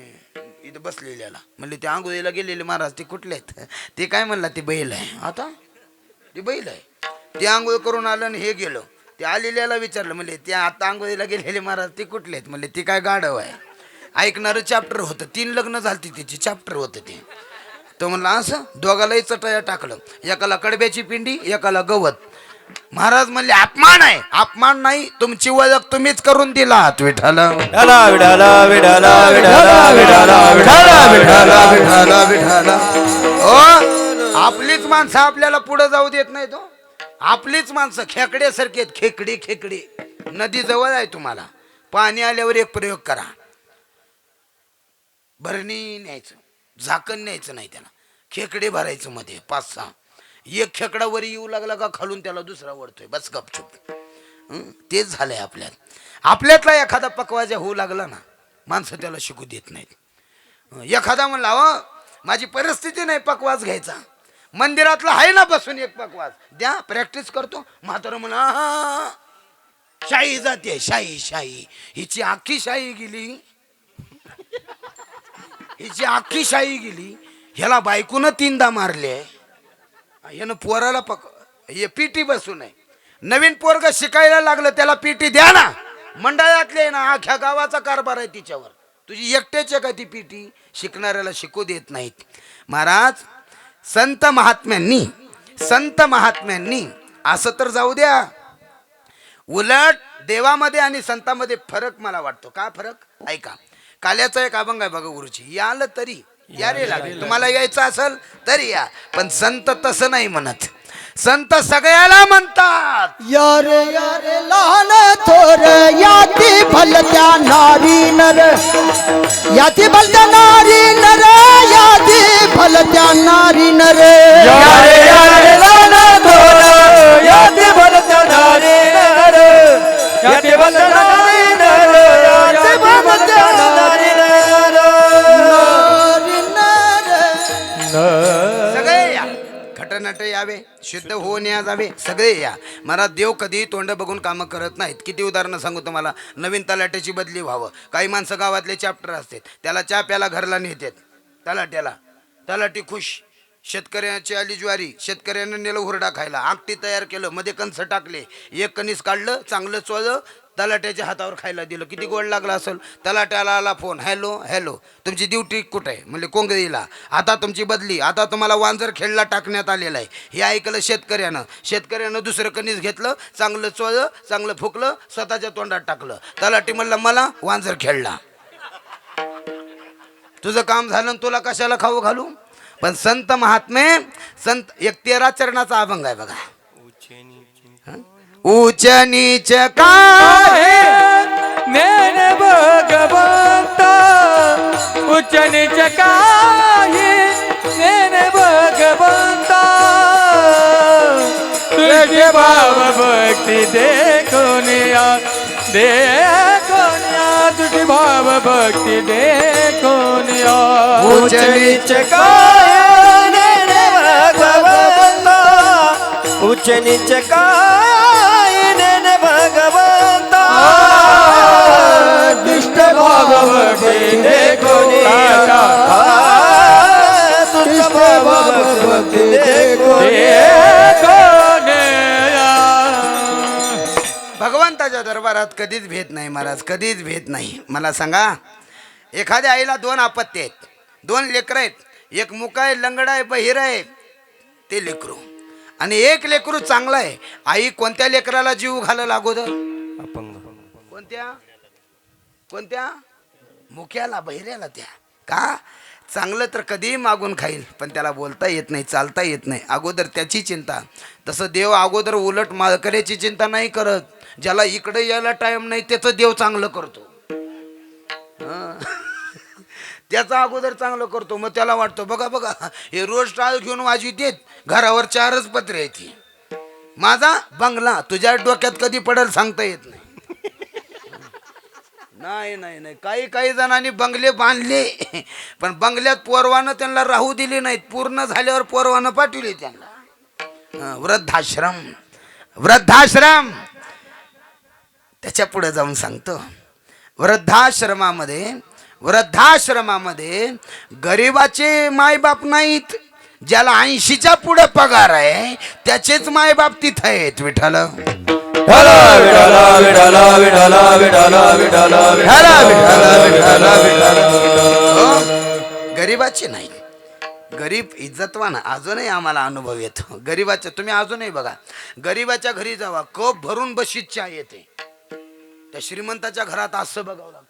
इथं बसलेल्याला. म्हणले ते आंघोळीला गेलेले महाराज ते कुठले आहेत. ते काय म्हणला ते बैल आहे. आता ती बैल आहे. ते आंघोळ करून आलं आणि हे गेलो. ते आलेल्याला विचारलं. म्हणले ते आता आंघोळीला गेलेले महाराज ते कुठले आहेत. म्हणले ते काय गाढव आहे. ऐकणारं चॅप्टर होतं. 3 लग्न झालती त्याची, चॅप्टर होतं ते. तो म्हणला असं दोघालाही चटया टाकलं. एकाला कडब्याची पिंडी, एकाला गवत. महाराज म्हणले अपमान आहे. अपमान नाही, तुमची ओळख तुम्हीच करून दिलात. विठाला विठाला विठाला विठाला विठाला विठाला विठाला विठाला विठाला ओ आपलीच माणसं आपल्याला पुढे जाऊ देत नाही. तो आपलीच माणसं खेकड्यासारखी आहेत. खेकडी नदी जवळ आहे. तुम्हाला पाणी आल्यावर एक प्रयोग करा. भरणी न्यायचं, झाकण न्यायचं नाही, त्याला खेकडे भरायचं मध्ये 5-6. एक खेकडा वरी येऊ लागला का खालून त्याला दुसरा वळतोय. बस गपचूप. तेच झालंय आपल्यातला एखादा पकवाजा होऊ लागला ना, माणसं त्याला शिकू देत नाहीत. एखादा म्हणला हो माझी परिस्थिती नाही पकवाज घ्यायचा, मंदिरातला आहे ना बसून एक पकवाज द्या, प्रॅक्टिस करतो. म्हातारं म्हणा शाही जाते, शाही हिची आखी शाही गेली. हिची अख्खी शाही गेली. ह्याला बायकोनं 3दा मारले. ह्यानं पोराला हे पीटी बसू नये. नवीन पोरग शिकायला लागलं त्याला पीटी द्या ना. मंडळातले ना अख्ख्या गावाचा कारभार आहे तिच्यावर. तुझी एकट्याची का ती पीटी? शिकणाऱ्याला शिकू देत नाहीत. महाराज संत महात्म्यांनी असं तर जाऊ द्या, उलट देवामध्ये आणि संतांमध्ये फरक मला वाटतो. का फरक? ऐका. काल्याचा एक अभंग आहे बघा गुरुजी. याल तरी या रे लागेल. तुम्हाला यायचं असेल तरी या. पण संत तसं नाही म्हणत. संत सगळ्याला म्हणतात. यारे यारे लहान थोर याती भलत्या नारी नर, याती भलत्या नारी नर, याती भलत्या नारी नर. यारे यारे लहान थोर याती भलत्या नारी नर, याती भलत्या नारी नर, याती भलत्या नारी नर. सगळे या. खटनट यावे, शुद्ध होऊन या जावे, सगळे या. मला देव कधी तोंड बघून कामं करत नाहीत. किती उदाहरणं सांगू तुम्हाला. नवीन तलाट्याची बदली व्हावं. काही माणसं गावातले चॅप्टर असतात, त्याला चहा प्याला घरला नेतात तलाट्याला. तलाठी खुश. शेतकऱ्याची आली ज्वारी, शेतकऱ्यानं नेलं हुरडा खायला. आमटी तयार केलं, मध्ये कणसं टाकले, एक कणीस काढलं, चांगलं चोळलं, तलाट्याच्या हातावर खायला दिलं. किती गोड लागला असेल. तलाट्याला आला फोन. हॅलो हॅलो, तुमची ड्युटी कुठे आहे? म्हणजे कोंगरीला. आता तुमची बदली, आता तुम्हाला वांजर खेळला टाकण्यात आलेला आहे. हे ऐकलं शेतकऱ्यानं दुसरं कणीस घेतलं, चांगलं चोळलं, चांगलं फुकलं, स्वतःच्या तोंडात टाकलं. तलाठी म्हणलं मला वांजर खेळला. तुझं काम झालं, तुला कशाला खाऊ घालू? पण संत महात्मे, संत एक 13 चरणाचा अभंग आहे बघा. उच नीच काय ज्ञान भगवंता, उच्च नीच काय ज्ञान भगवंता. तुझे भाव भक्ती देखून या, देखून या, तुझे भाव भक्ती देखून या. उच्च नीच काय भगवंता, उच्च नीच काय भगवंता. दुष्ट भाव भक्ती देखून या, दुष्ट भाव भक्ती देखून या. भगवंताच्या दरबारात कधीच भेद नाही महाराज, कधीच भेद नाही. मला सांगा, एखाद्या आईला 2 अपत्य आहेत, 2 लेकरं आहेत. एक मुका आहे, लंगडा आहे, बहिरा आहे, ते लेकरू. आणि एक लेकरू चांगला आहे. आई कोणत्या लेकराला जीव घालायला अगोदर? कोणत्या मुक्याला, बहिऱ्याला. त्या का? चांगलं तर कधीही मागून खाईल, पण त्याला बोलता येत नाही, चालता येत नाही. अगोदर त्याची चिंता. तसं देव अगोदर उलट मालकऱ्याची चिंता नाही करत. ज्याला इकडे यायला टाइम नाही त्याचं देव चांगलं करतो. त्याचा अगोदर चांगलं करतो. मग त्याला वाटतं बघा बघा, हे रोज टाळ घेऊन वाजवीत येत, घरावर 4च पत्रे येते. माझा बंगला तुझ्या डोक्यात कधी पडेल सांगता येत नाही. नाही नाही नाही, काही जणांनी बंगले बांधले, पण बंगल्यात पोरवानं त्यांना राहू दिली नाहीत. पूर्ण झाल्यावर पोरवानं पाठवले त्यांना. वृद्धाश्रम त्याच्या पुढे जाऊन सांगतो. वृद्धाश्रमामध्ये गरीबाचे मायबाप नाहीत. ज्याला 80च्या पुढे पगार आहे त्याचेच मायबाप तिथं आहेत. विठ्ठल गरीबाचे नाही. गरीब इज्जतवान अजूनही आम्हाला अनुभव येतो. गरीबाच्या तुम्ही अजूनही बघा, गरीबाच्या घरी जावा, कप भरून बशीत चहा येते. त्या श्रीमंताच्या घरात असं बघावं लागतं.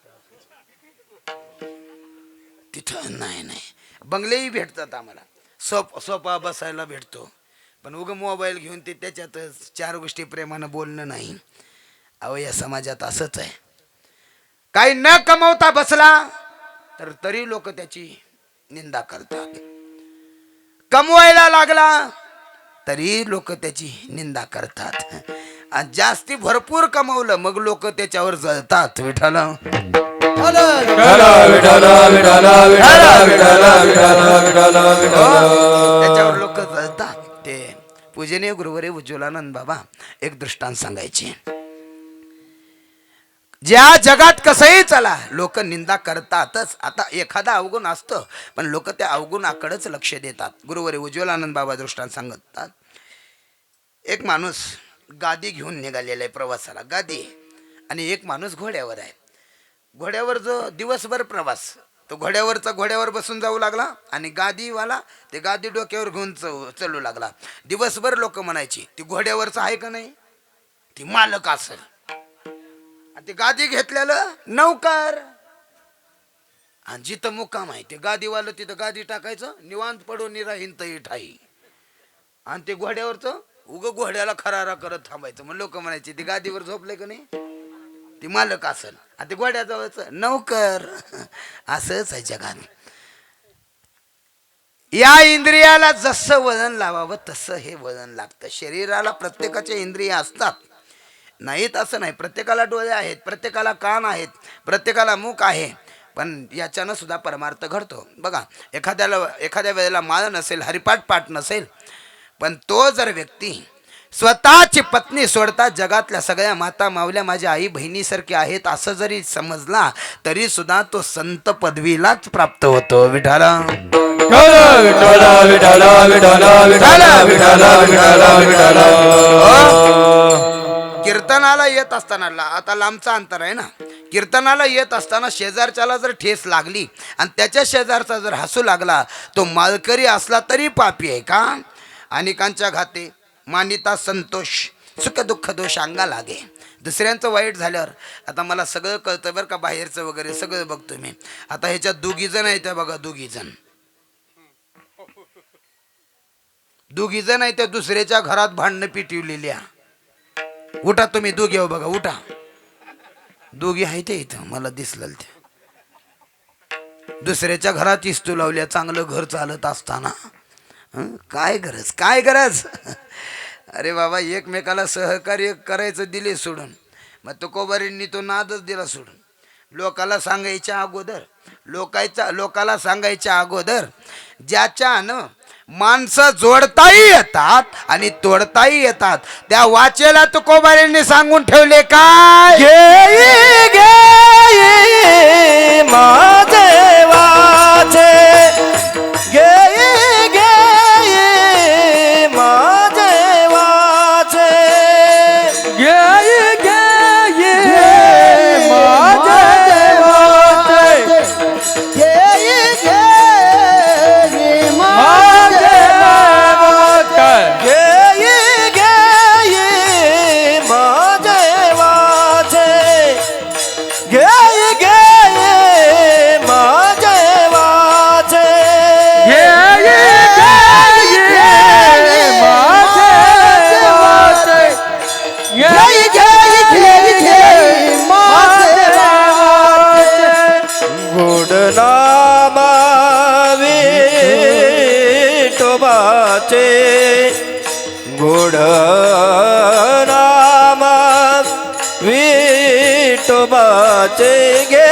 तिथं नाही. बंगलेही भेटतात आम्हाला, सोफा बसायला भेटतो, पण उग मोबाईल घेऊन ते त्याच्यातच 4 गोष्टी प्रेमानं बोलणं नाही. अहो या समाजात असंच आहे. काही न कमवता बसला तर तरी लोक त्याची निंदा करतात. कमवायला लागला तरी लोक त्याची निंदा करतात. आणि जास्ती भरपूर कमवलं मग लोक त्याच्यावर जळतात. विठ्ठल त्याच्यावर लोक जळतात. ते पूजनीय गुरुवरे उज्ज्वलानंद बाबा एक दृष्टांत सांगायचे. ज्या जगात कसंही चला लोक निंदा करतातच. आता एखादा अवगुण असतं पण लोक त्या अवगुणाकडेच लक्ष देतात. गुरुवारी उज्ज्वलानंद बाबा दृष्टांत सांगतात, एक माणूस गादी घेऊन निघालेला आहे प्रवासाला, गादी, आणि एक माणूस घोड्यावर आहे. घोड्यावर जो दिवसभर प्रवास, तो घोड्यावर बसून जाऊ लागला आणि गादीवाला ते गादी डोक्यावर घेऊन चालू लागला. दिवसभर लोक म्हणायची ती घोड्यावरचं आहे का नाही, ती मालक असेल, ते गादी घेतलेलं नौकर. आणि जिथं मुक्काम आहे ते गादीवालं तिथं गादी टाकायचं, निवांत पडून राहीन तही ठाई, आणि ते घोड्यावरचं घोड्याला खरारा करत थांबायचं. मग लोक म्हणायचे ती गादीवर झोपले का नाही, ती मालक असेल, आणि ते घोड्याजवळच नौकर. असंच आहे जगात. या इंद्रियाला जसं वजन लावावं तसं हे वजन लागतं. शरीराला प्रत्येकाच्या इंद्रिय असतात, नाहीत असं नाही. प्रत्येकाला डोळे आहेत, प्रत्येकाला कान आहेत, प्रत्येकाला मुख आहे, पण याच्यानं सुद्धा परमार्थ घडतो. बघा, एखाद्या वेळेला माळ नसेल, हरिपाठ पाठ नसेल, पण तो जर व्यक्ती स्वतःची पत्नी सोडता जगातल्या सगळ्या माता मावल्या माझ्या आई बहिणीसारख्या आहेत असं जरी समजला तरी सुद्धा तो संत पदवीलाच प्राप्त होतो. विठाला कीर्तनाला येत असताना, आता लांबचा अंतर आहे ना, कीर्तनाला येत असताना शेजारच्याला जर ठेस लागली आणि त्याच्या शेजारचा जर हसू लागला, तो मालकरी असला तरी पापी आहे का? अनेकांच्या घाते मानिता संतोष, सुख दुःख दोष अंगा लागे. दुसऱ्यांचं वाईट झाल्यावर, आता मला सगळं कळतं बरं का, बाहेरचं वगैरे सगळं बघतो मी. आता ह्याच्यात दोघी जण आहेत बघा, दोघी जण आहेत, त्या दुसऱ्याच्या घरात भांडणं पिटवलेली. उठा तुम्ही दोघी हो बघा, उठा. दोघी आहेत इथं, मला दिसलं ते. दुसऱ्याच्या घरात इस्तू लावल्या, चांगलं घर चालत असताना. काय गरज अरे बाबा, एकमेकाला सहकार्य करायचं दिले सोडून, मग तुकोबारींनी तो नादच दिला सोडून. लोकाला सांगायच्या अगोदर ज्याच्यानं माणसं जोडताही येतात आणि तोडताही येतात, त्या वाचेला तुकोबारींनी सांगून ठेवले काय, घे माझे वाचे, गोड नाम विठोबाचे, घे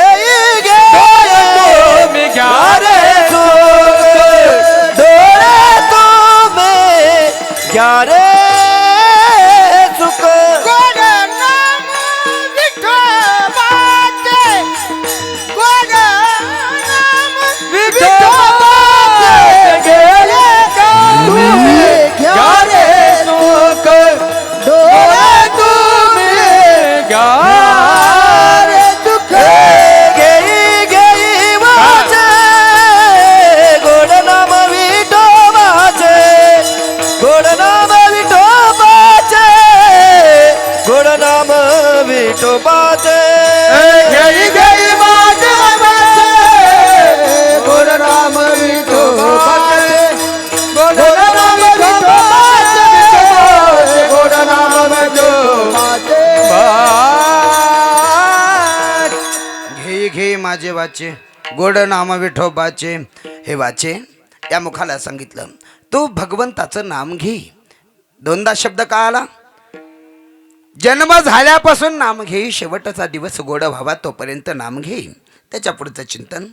तुम्ही घ्या रे डोळे तुम्ही घ्या रे सुख, गोड नाम विठोबाचे, गोड नाम विठोबाचे, तुम्ही घ्या रे सुख, डोळे तुम्ही घ्या रे सुख. घेई वाचे गोड नाम विठोबाचे, गोड नाम विठोबाचे, गोड नाम विठोबाचे. घेई वाचे गोड नाम विठोबाचे, गोड नाम विठोबाचे, गोड नाम विठोबाचे. घे माझे वाचे, गोड नाम विठोबाचे. हे वाचे, या मुखाला सांगितलं तू भगवंताचं नाम घे. दोनदा शब्द का आला? जन्म झाल्यापासून नाम घे, शेवटचा दिवस गोड व्हावा तोपर्यंत नाम घे. त्याच्या पुढचं चिंतन,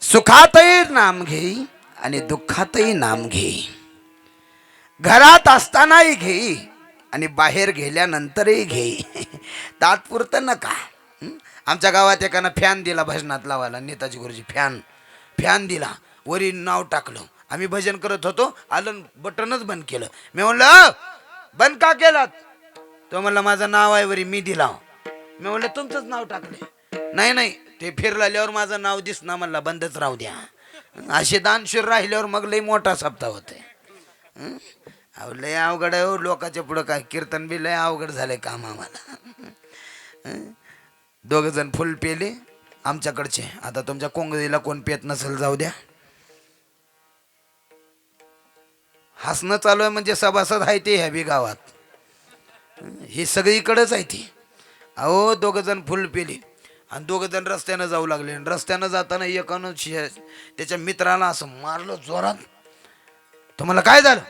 सुखातही नाम घे आणि दुःखातही नाम घे. घरात असतानाही घे आणि बाहेर गेल्यानंतरही घे. तात्पुरतं नका. आमच्या गावात एकानं फॅन दिला भजनात लावायला, नेताजी गुरुजी फॅन दिला, वरी नाव टाकलं. आम्ही भजन करत होतो, आलं बटनच बंद केलं. मी म्हणलं बंद का केलात? तो म्हणला माझं नाव आहे वरी, मी दिला. मी म्हणलं तुमचंच नाव टाकले. नाही ते फिरलाल्यावर माझं नाव दिसना, म्हणला बंदच राहू द्या. असे दानशूर राहिल्यावर मग लई मोठा सप्ताह होते. लय अवघड आहे हो लोकांच्या पुढं. काय कीर्तन बी लय अवघड झालंय काम आम्हाला. 2 जण फुल पेले आमच्याकडचे. आता तुमच्या कोंगदीला कोण पेत नसेल जाऊ द्या. हसणं चालू आहे म्हणजे सभासद आहे ते ह्या बी गावात. ही सगळीकडेच आहे ती. अहो 2 जण फुल पेले आणि 2 जण रस्त्यानं जाऊ लागले. रस्त्यानं जाताना एकानं त्याच्या मित्राला असं मारलं जोरात. तुम्हाला काय झालं?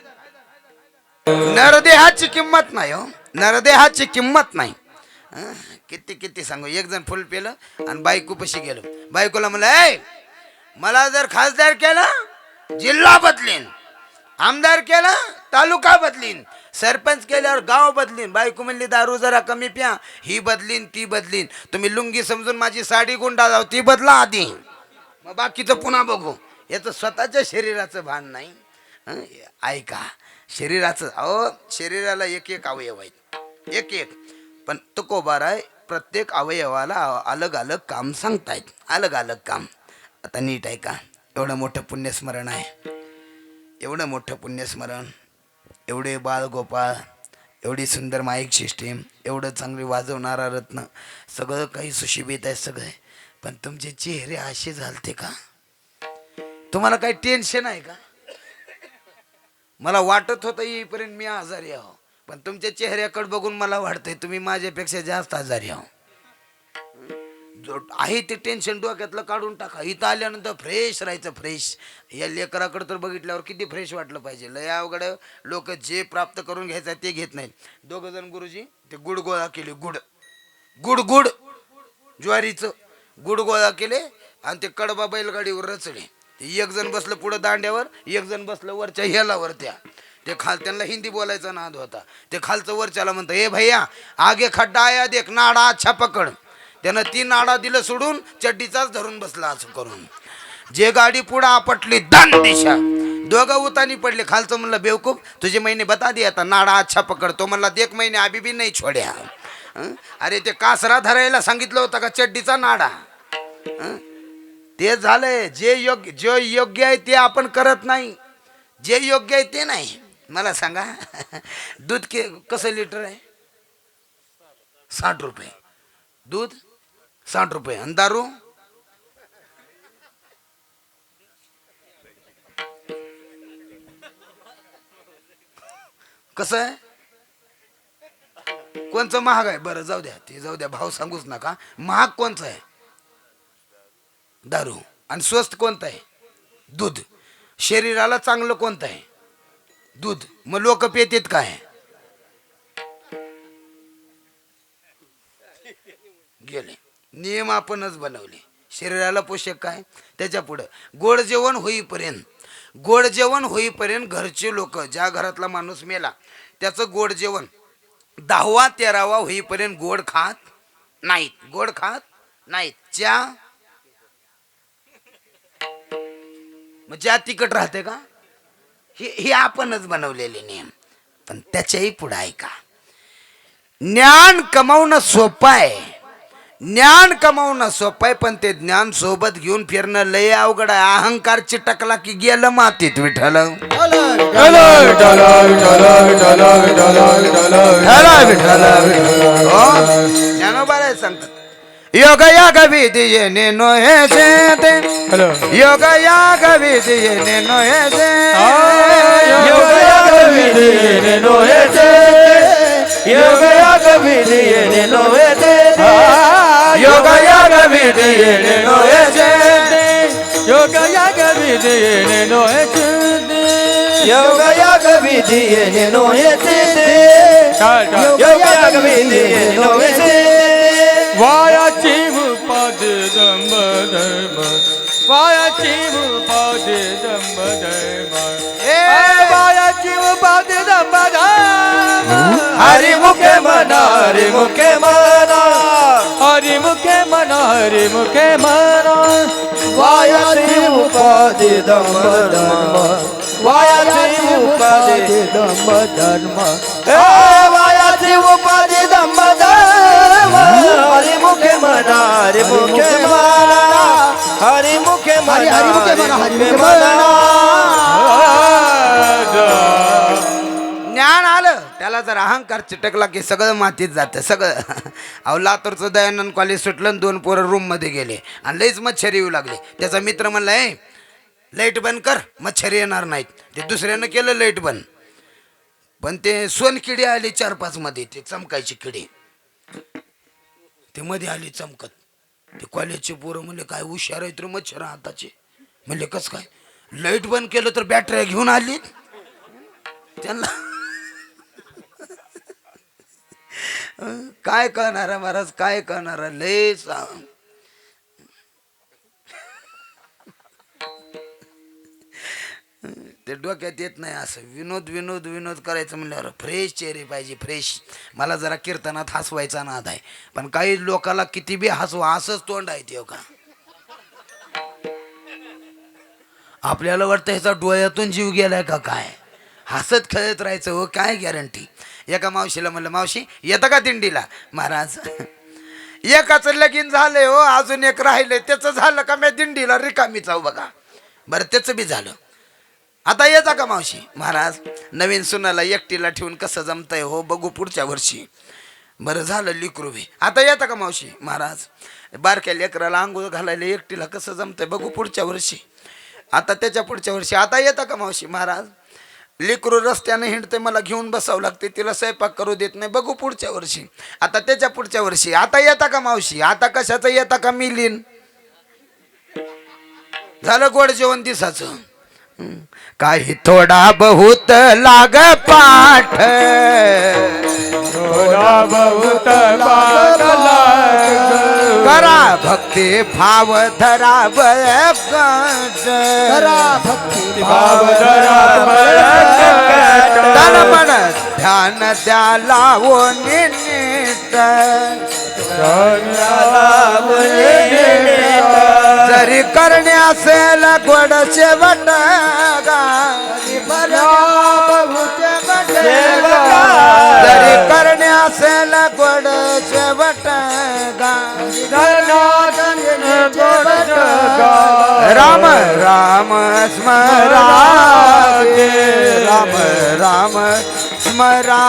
नरदेहाची किंमत नाही हो, नरदेहाची किंमत नाही. किती सांगू. 1 जण फुल पेलं आणि बायको पशी गेलो. बायकोला म्हणलं मला जर खासदार केलं जिल्हा बदलीन, आमदार केला तालुका बदलीन, सरपंच केल्यावर गाव बदलीन. बायको म्हणली दारू जरा कमी प्या, ही बदलीन ती बदलीन. तुम्ही लुंगी समजून माझी साडी गुंडा जाऊ, ती बदला आधी, मग बाकीचं पुन्हा बघू. याचं स्वतःच्या शरीराचं भान नाही. ऐका, शरीराचं, अहो शरीराला एक अवयव आहेत, एक पण तुकोबार आहे. प्रत्येक अवयवाला अलग अलग काम सांगतायत, अलग अलग काम. आता नीट ऐका. एवढं मोठं पुण्यस्मरण आहे, एवढं मोठं पुण्यस्मरण, एवढे बाळगोपाळ, एवढी सुंदर माईक सिस्टीम, एवढं चांगली वाजवणारा रत्न, सगळं काही सुशोभित आहे सगळं. पण तुमचे चेहरे असे झालते का? तुम्हाला काही टेन्शन आहे का? मला वाटत होतं येईपर्यंत मी आजारी आहो, पण तुमच्या चेहऱ्याकडे बघून मला वाटतंय तुम्ही माझ्यापेक्षा जास्त आजारी आहो. जो आहे ते टेन्शन डोक्यातलं काढून टाका. इथं आल्यानंतर फ्रेश राहायचं, फ्रेश. या लेकराकडे तर बघितल्यावर किती फ्रेश वाटलं पाहिजे. लय अवघड लोक जे प्राप्त करून घ्यायचं ते घेत नाहीत. 2 जण गुरुजी ते गुड गोळा केले, गुड ज्वारीचं गुड गोळा केले आणि ते कडबा बैलगाडीवर रचले. 1 जण बसलं पुढं दांड्यावर, 1 जण बसलं वरच्या हेलावर. ते त्यांना हिंदी बोलायचा नाद होता. ते खालचं वरच्याला म्हणतं हे भैया आगे खड्डा आया देख, नाडा अच्छा पकड. त्यानं 3 नाडा दिलं सोडून, चड्डीचाच धरून बसला असं करून. जे गाडी पुढं आपटली दान दिशा, 2 उतानी पडले. खालचं म्हणलं बेवकूफ तुझे महिने बता दे आता, नाडा अच्छा पकड. तो म्हणला 1 महिने अभी भी नाही छोड्या. अरे ते कासरा धरायला सांगितलं होतं का चड्डीचा नाडा? ते झालंय. जे योग्य आहे ते आपण करत नाही, जे योग्य आहे ते नाही. मला सांगा दूध कसं लिटर आहे? 60 रुपये. दूध 60 रुपये. आणि दारू कसं आहे? कोणचं महाग आहे? बरं जाऊ द्या, ते जाऊ द्या, भाव सांगूच नका. महाग कोणचं आहे? दारू. आणि स्वस्त कोणतं आहे? दूध. शरीराला चांगलं कोणतं आहे? दूध. मग लोक पितात काय? गेले. नियम आपणच बनवले. शरीराला पोषक काय? त्याच्या पुढं गोड जेवण होईपर्यंत घरचे लोक, ज्या घरातला माणूस मेला त्याचं गोड जेवण 10वा 13वा होईपर्यंत गोड खात नाहीत. चहा मग चहा तिखट राहते का? हे आपणच बनवलेले नियम. पण त्याच्याही पुढे ऐका. ज्ञान कमावणं सोपं आहे, पण ते ज्ञान सोबत घेऊन फिरणं लय अवघड आहे. अहंकार चिटकला की गेलं मातीत. विठ्ठल ज्ञानोबा सांगतात योग याग विधिये नेनो हे ते, योग याग विधिये नेनो हे ते, योग याग विधिये नेनो हे ते, योग याग विधिये नेनो हे ते, योग याग विधिये नेनो हे ते, योग याग विधिये नेनो हे ते, योग याग विधिये नेनो हे ते, योग याग विधिये नेनो हे ते. वायाची उपाद दंब धर्म, वायाची उपाद दंब धर्म, वायाची उपाद दंब धर्म. हरि मुखे मना, हरि मुखे मना, हरी मुखे म्हणा हरी मुखे म्हणा वायाची उपाधी धम्म धर्म वायाची उपाधी धम्म धर्म वायाची उपाधी धम्म धर्म हरी मुखे म्हणा हरी मुखे म्हणा हरी मुखे म्हणा हरी मुखे म्हणा ज्ञान आलं त्याला जर अहंकार चिटकला की सगळं मातीत जातं सगळं. अहो लातूरचं दयानंद कॉलेज सुटलं 2 पोरं रूममध्ये गेले आणि लईच मच्छर येऊ लागले. त्याचा मित्र म्हणला ए लाईट बंद कर मच्छर येणार नाहीत. ते दुसऱ्यानं केलं लाईट बंद पण ते सोनकिडी आली 4-5 मध्ये ते चमकायची किडी ते मध्ये आली चमकत. ते कॉलेजचे पोरं म्हणले काय हुशार आहेत रे मच्छर हाताचे. म्हणले कस काय लाईट बंद केलं तर बॅटऱ्या घेऊन आली त्यांना काय करणार महाराज काय करणार लय ते डोक्यात येत नाही असं विनोद विनोद विनोद करायचं म्हणल्यावर फ्रेश चेहरे पाहिजे फ्रेश. मला जरा कीर्तनात हसवायचा नाद आहे पण काही लोकाला किती बी हसवा असंच तोंड आहे ते का आपल्याला वाटतं ह्याचा डोळ्यातून जीव गेलाय का काय हसत खेळत राहायचं हो काय गॅरंटी. एका मावशीला म्हणलं मावशी येतं का दिंडीला. महाराज एकाचं लगीन झालंय हो अजून एक राहिलंय त्याचं झालं का मी दिंडीला रिकामी जाऊ बघा. बरं त्याचं बी झालं आता येता का मावशी. महाराज नवीन सुनाला एकटीला ठेवून कसं जमतंय हो बघू पुढच्या वर्षी. बरं झालं लिकरू बी आता येता का मावशी. महाराज बारक्या लेकराला आंघोळ घालायला एकटीला कसं जमतंय बघू पुढच्या वर्षी. आता त्याच्या पुढच्या वर्षी आता येता का मावशी. महाराज लेकरू रस्त्याने हिंडते मला घेऊन बसावं लागते तिला स्वयंपाक करू देत नाही बघू पुढच्या वर्षी. आता त्याच्या पुढच्या वर्षी आता येता का मावशी. आता कशाचं येता का मिलीन. झालं गोड जेवण दिसाचं. काही थोडा बहुत लाग पाठ थोडा बहुत पाठ करा भक्ती भाव धरा बळकट करा भक्ती भाव तन मन ध्यान द्या लावो नीट जरी करणे असेल गोड शेवट जरी करणे असेल गोड शेवट राम राम स्मरा राम राम स्मरा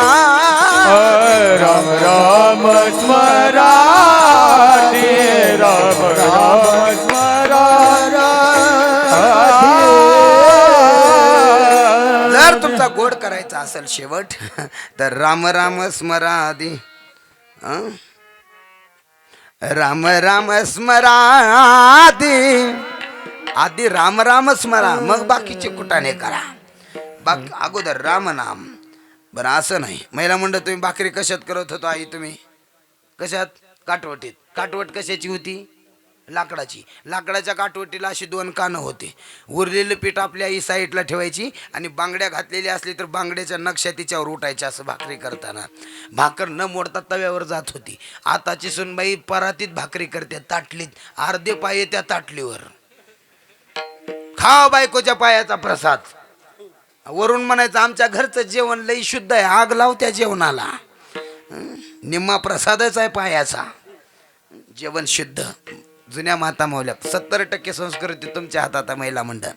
राम राम स्मरा राम राम स्मरा. जर तुमचा गोड करायचा असेल शेवट तर राम राम स्मरा आधी राम राम स्मरा आधी राम राम स्मरा मग बाकीचे कुटाने करा. अगोदर राम नाम. बरं असं नाही महिला मंडळ तुम्ही भाकरी कशात करत होतो आई तुम्ही कशात काटवटीत. काटवट कशाची होती लाकडाची. लाकडाच्या काटवटीला अशी 2 कानं होते. उरलेलं पीठ आपल्या आई साईडला ठेवायची आणि बांगड्या घातलेली असली तर बांगड्याच्या नक्षात तिच्यावर उठायच्या असं भाकरी करताना. भाकर न मोडता तव्यावर जात होती. आताची सुनबाई परातीत भाकरी करते ताटलीत अर्धे पाय त्या ताटलीवर. खाव बायकोच्या पायाचा प्रसाद. वरून म्हणायचं आमच्या घरचं जेवण लई शुद्ध आहे आग लाव त्या जेवणाला. निम्मा प्रसादच आहे पायाचा जेवण शुद्ध. जुन्या माता मावल्या 70% संस्कृती तुमच्या हातात आहे महिला मंडळ.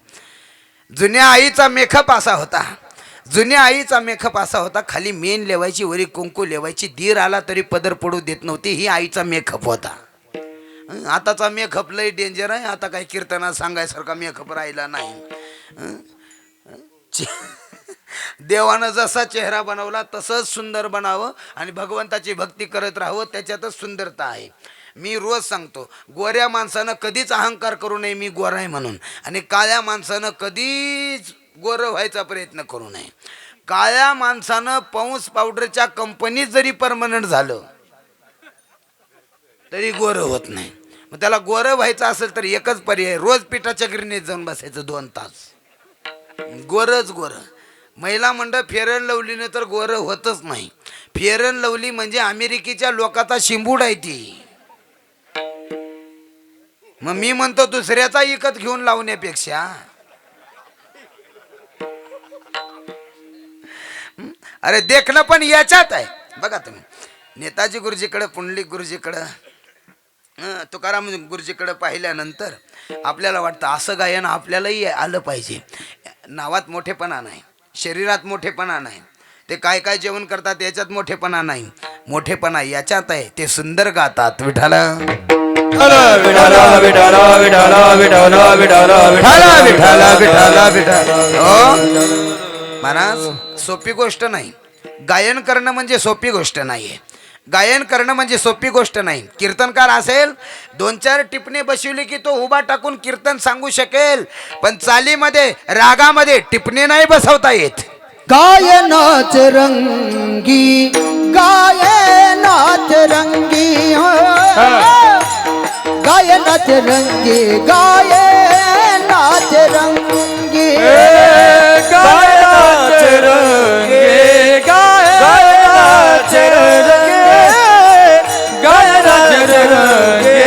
जुन्या आईचा मेकअप असा होता. जुन्या आईचा मेकअप असा होता खाली मेन लेवायची वरी कुंकू लेवायची दीर आला तरी पदर पडू देत नव्हती. ही आईचा मेकअप होता. आताचा मेकअप लई डेंजर आहे. आता काही कीर्तनात सांगायसारखा मेकअप राहिला नाही. देवानं जसा चेहरा बनवला तसंच सुंदर बनावं आणि भगवंताची भक्ती करत राहावं त्याच्यातच सुंदरता आहे. मी रोज सांगतो गोऱ्या माणसानं कधीच अहंकार करू नये मी गोरा आहे म्हणून आणि काळ्या माणसानं कधीच गोरं व्हायचा प्रयत्न करू नये. काळ्या माणसानं पाऊस पावडरच्या कंपनीत जरी परमनंट झालं तरी गोरं होत नाही. मग त्याला गोरं व्हायचं असेल तर एकच पर्याय रोज पिठाच्या गिरणीत जाऊन बसायचं 2 तास. गोरच गोरं. महिला मंडळ फेअर अँड लवलीने तर गोरं होतच नाही. फेअर अँड लवली म्हणजे अमेरिकेच्या लोकांचा शिंबूड आहे ती. मग मी म्हणतो दुसऱ्याचा इकत घेऊन लावण्यापेक्षा अरे देखणं पण याच्यात आहे. बघा तुम्ही नेताजी गुरुजीकडे, पुंडलिक गुरुजीकडं, तुकाराम गुरुजीकडे पाहिल्यानंतर आपल्याला वाटतं असं गायन आपल्यालाही आलं पाहिजे. नावात मोठेपणा नाही, शरीरात मोठेपणा नाही, ते काय काय जेवण करतात याच्यात मोठेपणा नाही, मोठेपणा याच्यात आहे ते सुंदर गातात. विठाला महाराज सोपी गोष्ट नाही. गायन करणं म्हणजे सोपी गोष्ट नाहीये. गायन करणं म्हणजे सोपी गोष्ट नाही. कीर्तनकार असेल 2-4 टिपणे बसवली की तो उभा टाकून कीर्तन सांगू शकेल, पण चालीमध्ये रागामध्ये टिपणे नाही बसवता येत. गायनाच रंगी, गायनाच रंगी, हो गायनाच रंगी, गायनाच रंगी, गायनाच रंगे, गायनाच रंगे, गायनाच रंगे,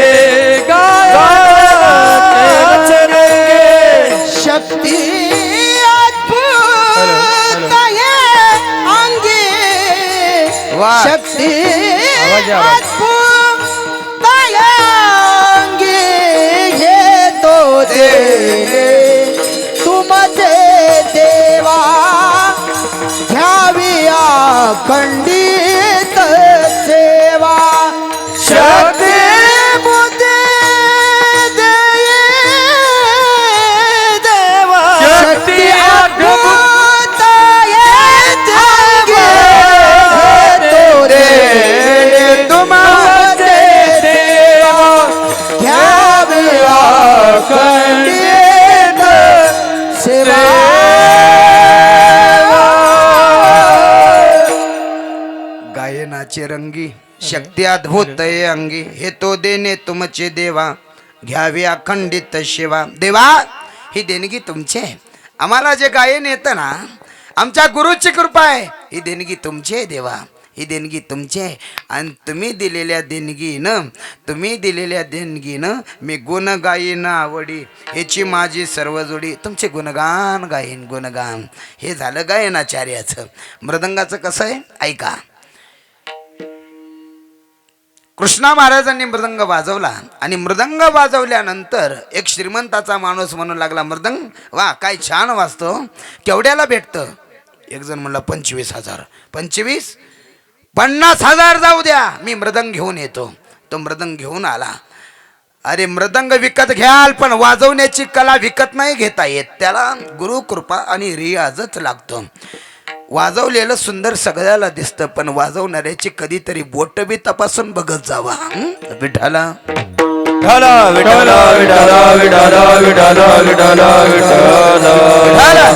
गायनाच रंगे. शक्ती अद्भुत आहे अंगी, वाह. शक्ती आवाज. अद्भुत आहे अंगी, हे तो दे तुमचे देवा, घ्यावी अखंडित सेवा. शक्ती बुद्धे देये देवा, शक्ती अद्भुत आहे अंगी, हे तो दे तुमचे देवा, घ्यावी अखंडित सेवा. गायनाचे रंगी, शक्ती अद्भुत आहे अंगी, हे तो देणे तुमचे देवा, घ्यावी अखंडित सेवा. देवा ही देणगी तुमची आहे. आम्हाला जे गायन येतं ना, आमच्या गुरुची कृपा आहे. ही देणगी तुमची आहे देवा, ही देणगी तुमची आहे. आणि तुम्ही दिलेल्या देणगीनं मी गुण गाईन आवडी, ह्याची माझी सर्व जोडी. तुमचे गुणगान गाईन, गुणगान. हे झालं गायनाचार्याचं. मृदंगाचं कसं आहे ऐका. कृष्णा महाराजांनी मृदंग वाजवला आणि मृदंग वाजवल्यानंतर एक श्रीमंताचा माणूस म्हणू लागला, मृदंग वा काय छान वाजतो, केवढ्याला भेटतं? एक जण म्हणला 25,000. 25? 50,000 जाऊ द्या, मी मृदंग घेऊन येतो. तो मृदंग घेऊन आला. अरे मृदंग विकत घ्याल पण वाजवण्याची कला विकत नाही घेता येत, त्याला गुरु कृपा आणि रियाजच लागतो. वाजवलेलं सुंदर सगळ्याला दिसतं, पण वाजवणाऱ्याची कधीतरी बोट बी तपासून बघत जावा. विठाला विठाला विठाला विठाला विठाला विठाला विठाला विठाला.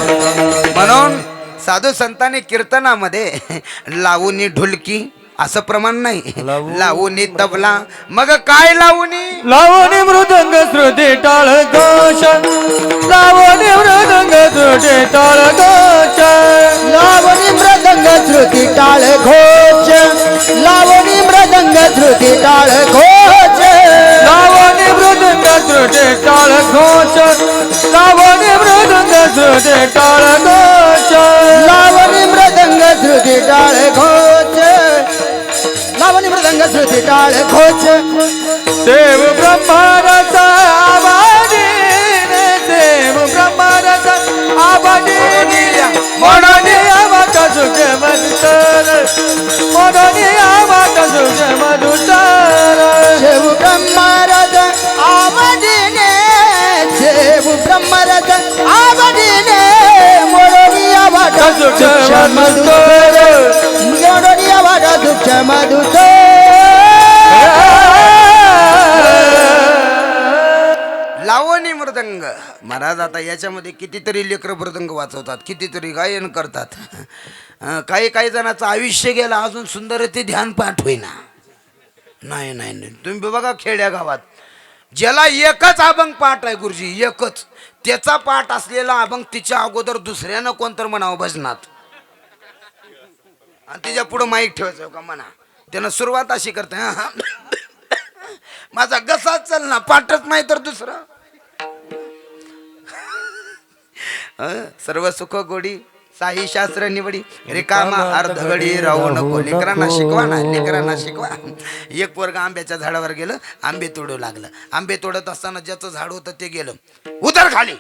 म्हणून साधू संतांनी कीर्तनामध्ये लावणी ढोलकी असं प्रमाण नाही, लावणी तबला. मग काय लावणी? लावणी मृदंग श्रुती टाळ घोष, लावणी मृदंग श्रुती टाळ घोष, लावणी मृदंग श्रुती टाळ घोष, लावणी मृदंग श्रुती टाळ घोष, लावणी मृदंग श्रुती टाळ घोष, लावणी मृदंग श्रुती टाळ घोष, लावणी मृदंग श्रुती टाळ घोष, लावणी मृदंग श्रुती टाळ घोष. देव ब्रह्माचा आवाजी, देव ब्रह्माचा आवाजी, मोडणी आवाज सुखे मधुतर, मोडणी आवाज सुखे मधुतर. शिव ब्रह्मरथ आवडीने, शिव ब्रह्मरथ आवडीने, मोडोनिया वाटा सुख मधुकर, मोडोनिया वाटा सुख मधुकर. लावणी मृदंग. महाराज आता याच्यामध्ये कितीतरी लेकर मृदंग वाजवतात, कितीतरी गायन करतात. काही काही जणांचं आयुष्य गेलं अजून सुंदर ते ध्यान पाठ होईना. नाही नाही नाही, तुम्ही बघा खेड्या गावात ज्याला एकच अभंग पाठ आहे गुरुजी, एकच, त्याचा पाठ असलेला अभंग तिच्या अगोदर दुसऱ्यानं कोणतर म्हणावं भजनात, आणि तिच्या पुढं माईक ठेवायचं का म्हणा. त्यानं सुरुवात अशी करते, माझा घसाच चल ना, पाठच नाही तर दुसरं. सर्व सुख गोडी साई शास्त्र निवडी, रिकामा अर्धगडी राहू नको. लेकरांना शिकवा ना, लेकरांना शिकवा. एक पोरग आंब्याच्या झाडावर गेलं, आंबे तोडू लागलं. आंबे तोडत असताना ज्याचं झाड होतं ते गेलं. उतर खाली,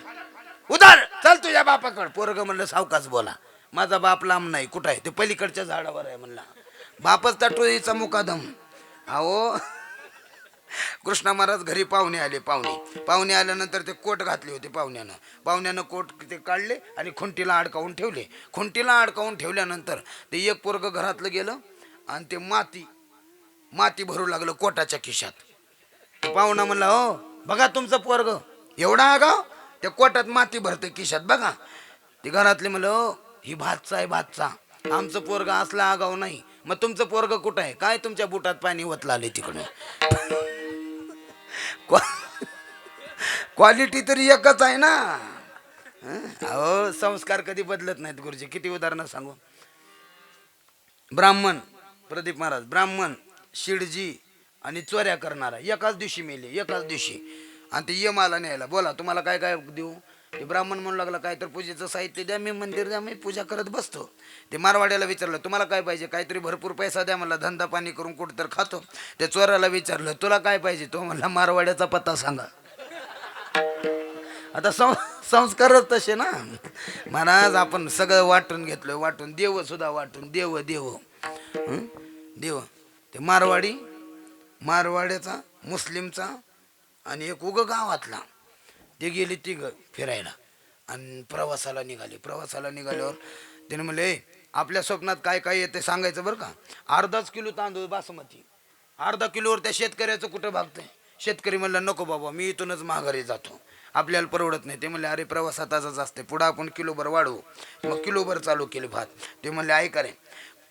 उतर, चल तुझ्या बापाकड. पोरग म्हणलं सावकाश बोला, माझा बाप लांब नाही, कुठं आहे ते? पलीकडच्या झाडावर आहे म्हणला. बापच टाटोळीचा मुकादम. अहो कृष्णा महाराज घरी पाहुणे आले. पाहुणे आल्यानंतर ते कोट घातले होते पाहुण्यानं कोट ते काढले आणि खुंटीला अडकावून ठेवले. खुंटीला अडकावून ठेवल्यानंतर ते एक पोरग घरातलं गेलं आणि ते माती भरू लागलं कोटाच्या खिशात. पाहुणा म्हणला, हो बघा तुमचं पोरग एवढा आगाव, त्या कोटात माती भरते खिशात बघा. ते घरातले म्हणलं, हो ही भातचा आहे, भातचा. आमचं पोरग असला आगाव नाही. मग तुमचं पोरग कुठं आहे? काय तुमच्या बुटात पाणी ओतलं आले तिकडे. क्वालिटी तरी एकच आहे ना. अहो संस्कार कधी बदलत नाहीत गुरुजी. किती उदाहरणं सांगू. ब्राह्मण प्रदीप महाराज, ब्राह्मण शिडजी आणि चोऱ्या करणारा एकाच दिवशी मेले, एकाच दिवशी. आणि ते यमाला न्यायला, बोला तुम्हाला काय काय देऊ. ते ब्राह्मण म्हणू लागला, काय तर पूजेचं साहित्य द्या, मी मंदिर द्या, मी पूजा करत बसतो. ते मारवाड्याला विचारलं, तुम्हाला काय पाहिजे? काहीतरी भरपूर पैसा द्या मला, धंदा पाणी करून कुठं तर खातो. त्या चोराला विचारलं, तुला काय पाहिजे? तो म्हणला, मारवाड्याचा पत्ता सांगा. आता संस्कारच तसे ना महाराज. आपण सगळं वाटून घेतलं, वाटून देव सुद्धा वाटून, देव ते मारवाड्याचा, मुस्लिमचा आणि एक उग गावातला. ते गेली तिघ फिरायला आणि प्रवासाला निघाल्यावर त्याने म्हणले, आपल्या स्वप्नात काय काय येते सांगायचं बरं का. अर्धाच किलो तांदूळ बासमती, अर्धा किलोवर त्या शेतकऱ्याचं कुठं भागतंय. शेतकरी म्हणला, नको बाबा मी इथूनच माघारी जातो, आपल्याला परवडत नाही. ते म्हणले, अरे प्रवासात असंच असते, पुढं आपण किलोभर वाढवू. मग किलोभर चालू केले भात. ते म्हणले, ऐका रे,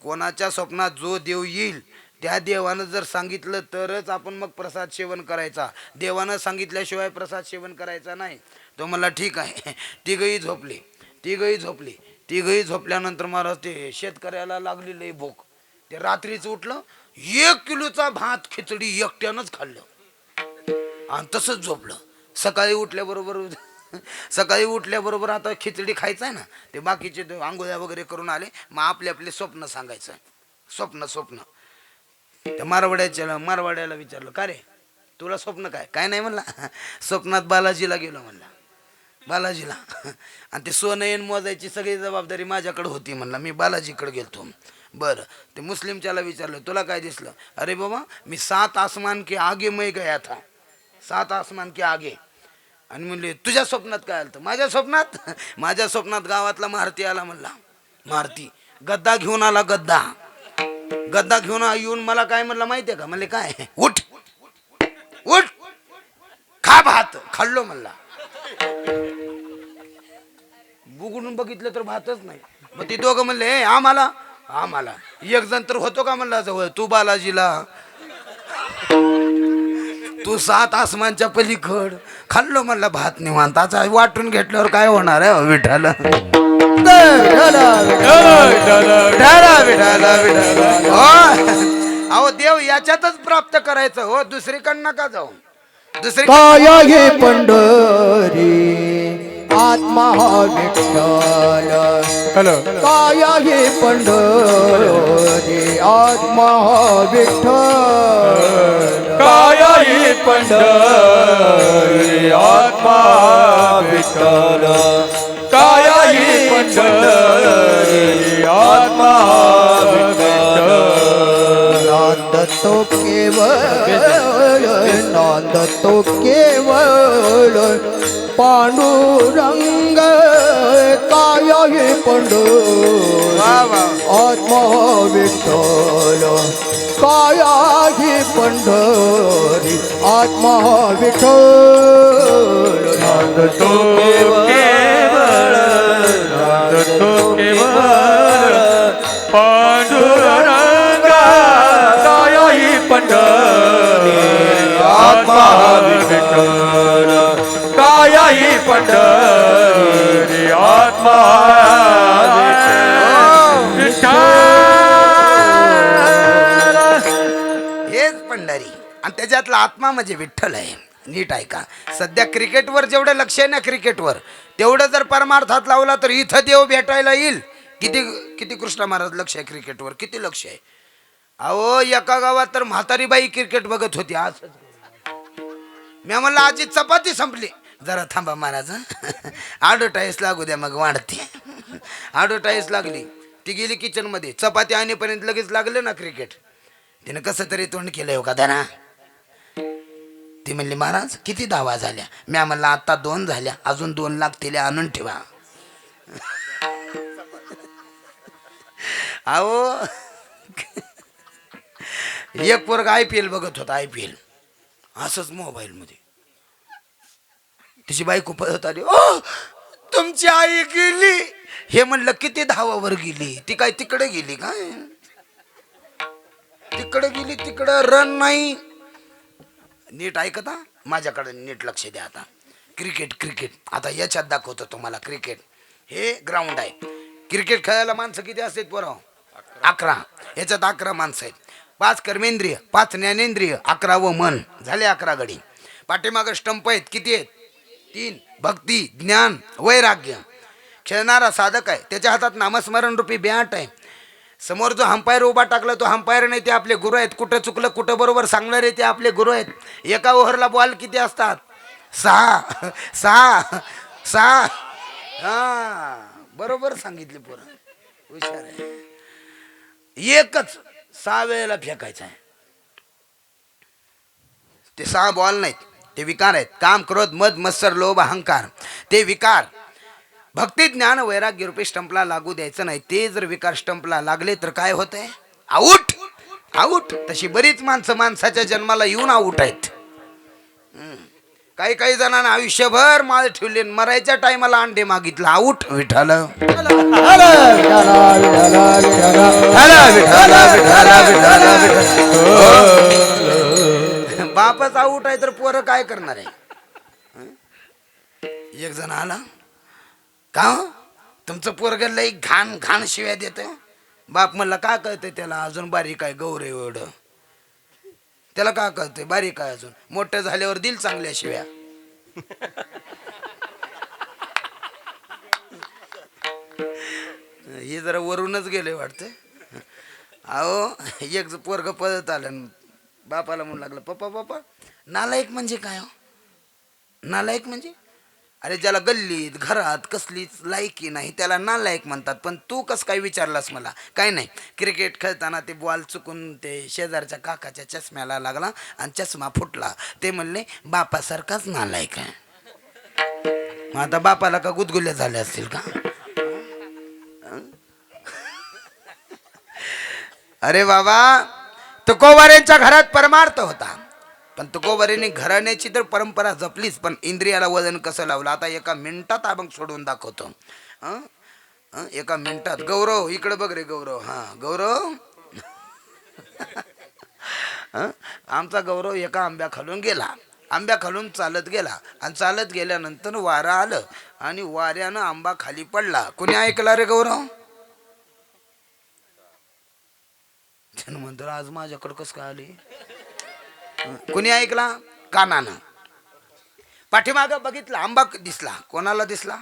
कोणाच्या स्वप्नात जो देव येईल त्या देवानं जर सांगितलं तरच आपण मग प्रसाद सेवन करायचा, देवानं सांगितल्याशिवाय प्रसाद सेवन करायचा नाही. तो म्हणला ठीक आहे. तिघही झोपली झोपल्यानंतर महाराज ते शेतकऱ्याला लागली लई भूक. ते रात्रीच उठलं, 1 किलोचा भात खिचडी एकट्यानंच खाल्लं आणि तसंच झोपलं. सकाळी उठल्याबरोबर आता खिचडी खायचं आहे ना, ते बाकीचे आंघोळ्या वगैरे करून आले. मग आपले स्वप्न सांगायचं. स्वप्न त्या मारवाड्याला विचारलं, का रे तुला स्वप्न काय नाही म्हणला. स्वप्नात बालाजीला गेलो म्हणला, बालाजीला. आणि ते सोनं मोजायची सगळी जबाबदारी माझ्याकडे होती म्हणला, मी बालाजीकडे गेलतो. बरं, ते मुस्लिमच्याला विचारलं, तुला काय दिसलं? अरे बाबा मी 7 आसमान के आगे मैं गया था, 7 आसमान के आगे. आणि म्हणले, तुझ्या स्वप्नात काय आलं? माझ्या स्वप्नात गावातला महारती आला म्हणला. महारती गद्दा घेऊन आला, गद्दा घेऊन येऊन मला काय म्हणलं माहितीये का? म्हणले काय? उठ खा भात. खाल्लो म्हणला. बुगडून बघितलं तर भातच नाही. मग ते दोघं म्हणले, आम्हाला एक जण तर होतो का म्हणला जवळ, तू बालाजीला, तू 7 आसमानच्या पलीकड. खाल्लो म्हणला भात निवांत. आता वाटून घेतल्यावर काय होणार आहे विठाल. अहो देव याच्यातच प्राप्त करायचं हो, दुसरीकडे नका जाऊ. काय हे पंढरी आत्मा विठ्ठल, काय हे पंढरी आत्मा विठ्ठल, काय ही पंढरी आत्मा विठ्ठल, काय ही पंढरी आत्मा विठ्ठल. नांदतो केवळ पांडुरंग, काय हे पंढरी आत्मा विठ्ठल, काय हे पंढरी आत्मा विठ्ठल. नांदतो केवळ पांडुरंग, काय ही पंढरी आत्मा विठ्ठल, काय ही पंढरी आत्मा विठ्ठल. हेच पंढरी. आणि त्याच्यातला आत्मा म्हणजे विठ्ठल आहे. नीट ऐका. सध्या क्रिकेटवर जेवढं लक्ष आहे ना क्रिकेटवर, तेवढं जर परमार्थात लावला तर इथं देव भेटायला येईल. किती किती कृष्ण महाराज लक्ष आहे क्रिकेटवर, किती लक्ष आहे. अहो एका गावात तर म्हातारी बाई क्रिकेट बघत होती. आज मी म्हणलं आजी चपाती संपली. जरा थांबा महाराज, ॲडव्हर्टाईज लागू द्या मग वाढते. ॲडव्हर्टाईज लागली, ती गेली किचनमध्ये, चपाती आणेपर्यंत लगेच लागले ना क्रिकेट. तिनं कसं तरी तोंड केलं हो का दाना. ती म्हणली महाराज किती धावा झाल्या. मी म्हणलं आता 2 झाल्या, अजून 2 लागतील, आणून ठेवा. अहो एक पोरग IPL बघत होता. IPL असंच मोबाईल मध्ये. तिची बायको पळत आली. ओ तुमची आई गेली. हे म्हणलं किती धावावर गेली. ती काय तिकडे गेली काय, तिकडे गेली, तिकडं रन नाही. नीट ऐकता, माझ्याकडे नीट लक्ष द्या. आता क्रिकेट क्रिकेट आता याच्यात दाखवतो तुम्हाला. क्रिकेट हे ग्राउंड आहे. क्रिकेट खेळायला माणसं किती असतात पोरं? 11. याच्यात 11 माणसं आहेत. 5 कर्मेंद्रिय, 5 ज्ञानेंद्रिय, 11 व मन, झाले 11 गडी. पाठीमागं स्टंप आहेत. किती आहेत? 3. भक्ती, ज्ञान, वैराग्य. खेळणारा साधक आहे, त्याच्या हातात नामस्मरण रूपी बॅट आहे. समोर जो अंपायर उभा टाकला तो अंपायर नाही, ते आपले गुरु आहेत. कुठं चुकलं कुठं बरोबर सांगणारे ते आपले गुरु आहेत. एका ओव्हरला बॉल किती असतात? 6. हा बरोबर सांगितले पोरं, हुशार आहे. एकच 6 वेळेला फेकायचं आहे. ते 6 बॉल नाहीत, ते विकार आहेत. काम, क्रोध, मद, मत्सर, लोभ, अहंकार, ते विकार भक्ती, ज्ञान, वैराग्य रूपी स्टंपला लागू द्यायचं नाही. ते जर विकार स्टंपला लागले तर काय होतंय? आऊट. आऊट. तशी बरीच माणसं माणसाच्या जन्माला येऊन आऊट आहेत. काही काही जणांना आयुष्यभर माळ ठेवले, मरायच्या टायमाला अंडे मागितलं, आऊट. विठाल बापच आऊट आहे तर पोरं काय करणार आहे? एक जण आला, का तुमचं पोरग लई घाण घाण शिव्या देत. बाप म्हणला का कळतंय त्याला, अजून बारीक आहे, गौर एवढं, त्याला का कळतंय, बारीक आहे अजून, मोठं झाल्यावर दिल चांगल्या शिव्या. हे जरा वरूनच गेले वाटतं. अहो एक पोरग पळत आलं, बापाला म्हणू लागलं, पप्पा पप्पा नालायक म्हणजे काय हो? नालायक म्हणजे? अरे ज्याला गल्लीत घरात कसलीच लायकी नाही त्याला नालायक म्हणतात. पण तू कसं काय विचारलास मला? काय नाही, क्रिकेट खेळताना ते बॉल चुकून ते शेजारच्या काकाच्या चष्म्याला लागला आणि चष्मा फुटला. ते म्हणले बापासारखाच नालायक आहे. मग आता बापाला का गुदगुल्या झाल्या असतील का? अरे बाबा, तुकोबाऱ्यांच्या घरात परमार्थ होता, पण तुकोबारीने घराण्याची तर परंपरा जपलीच, पण इंद्रियाला वजन कसं लावलं. आता एका मिनिटात अभंग सोडून दाखवतो. एका मिनिटात. गौरव इकडे बघ रे गौरव. हा गौरव. आमचा गौरव एका आंब्या खालून गेला. आंब्या खालून चालत गेला आणि चालत गेल्यानंतर वारा आलं आणि वाऱ्यानं आंबा खाली पडला. कोणी ऐकला रे गौरव? म्हणतो आज माझ्याकडं कसं काय आली? कोणी ऐकला? कानानं. पाठीमाग बघितला, आंबा दिसला. कोणाला दिसला?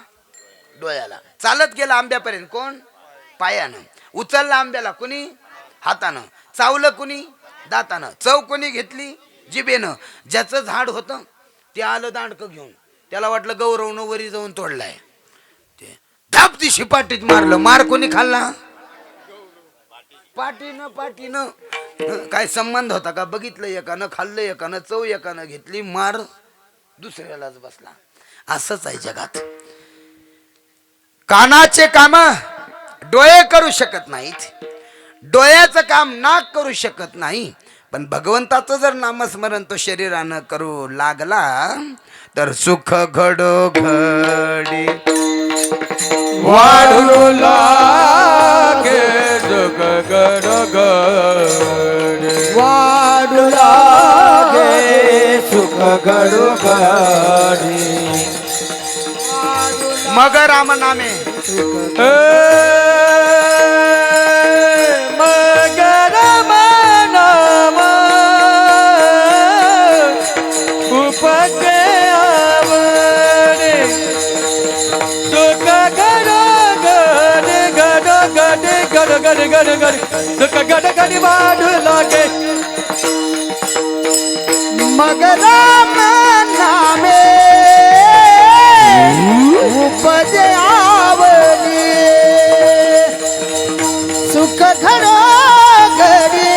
डोळ्याला. चालत गेला आंब्यापर्यंत. कोण? पायानं. उचलला आंब्याला. कुणी? हातानं. चावलं कुणी? दातानं. चव कोणी घेतली? जिभेनं. ज्याचं झाड होतं ते आलं दांडकं घेऊन. त्याला वाटलं गौरवनं वरी जाऊन तोडलाय. ते धाप दिशी पाठीत मारलं. मार कोणी खाल्ला? पाठीनं. काय संबंध होता का? बघितलं एकानं, खाल्लं एकानं, चव एकानं घेतली, मार दुसऱ्यालाच बसला. असंच आहे जगात. कानाचे काम डोळे करू शकत नाहीत, डोळ्याचं काम नाक करू शकत नाही, पण भगवंताचं जर नामस्मरण तो शरीरानं करू लागला तर सुख घडोघडी वाढू लागे सुख घडोघडी. वाढू लागे सुख घडोघडी. मग राम नामे मगर नाम गड गड गड गड सुख गड गड वाढू लागे मग राम नामे उपजे आवली सुख घडो घडी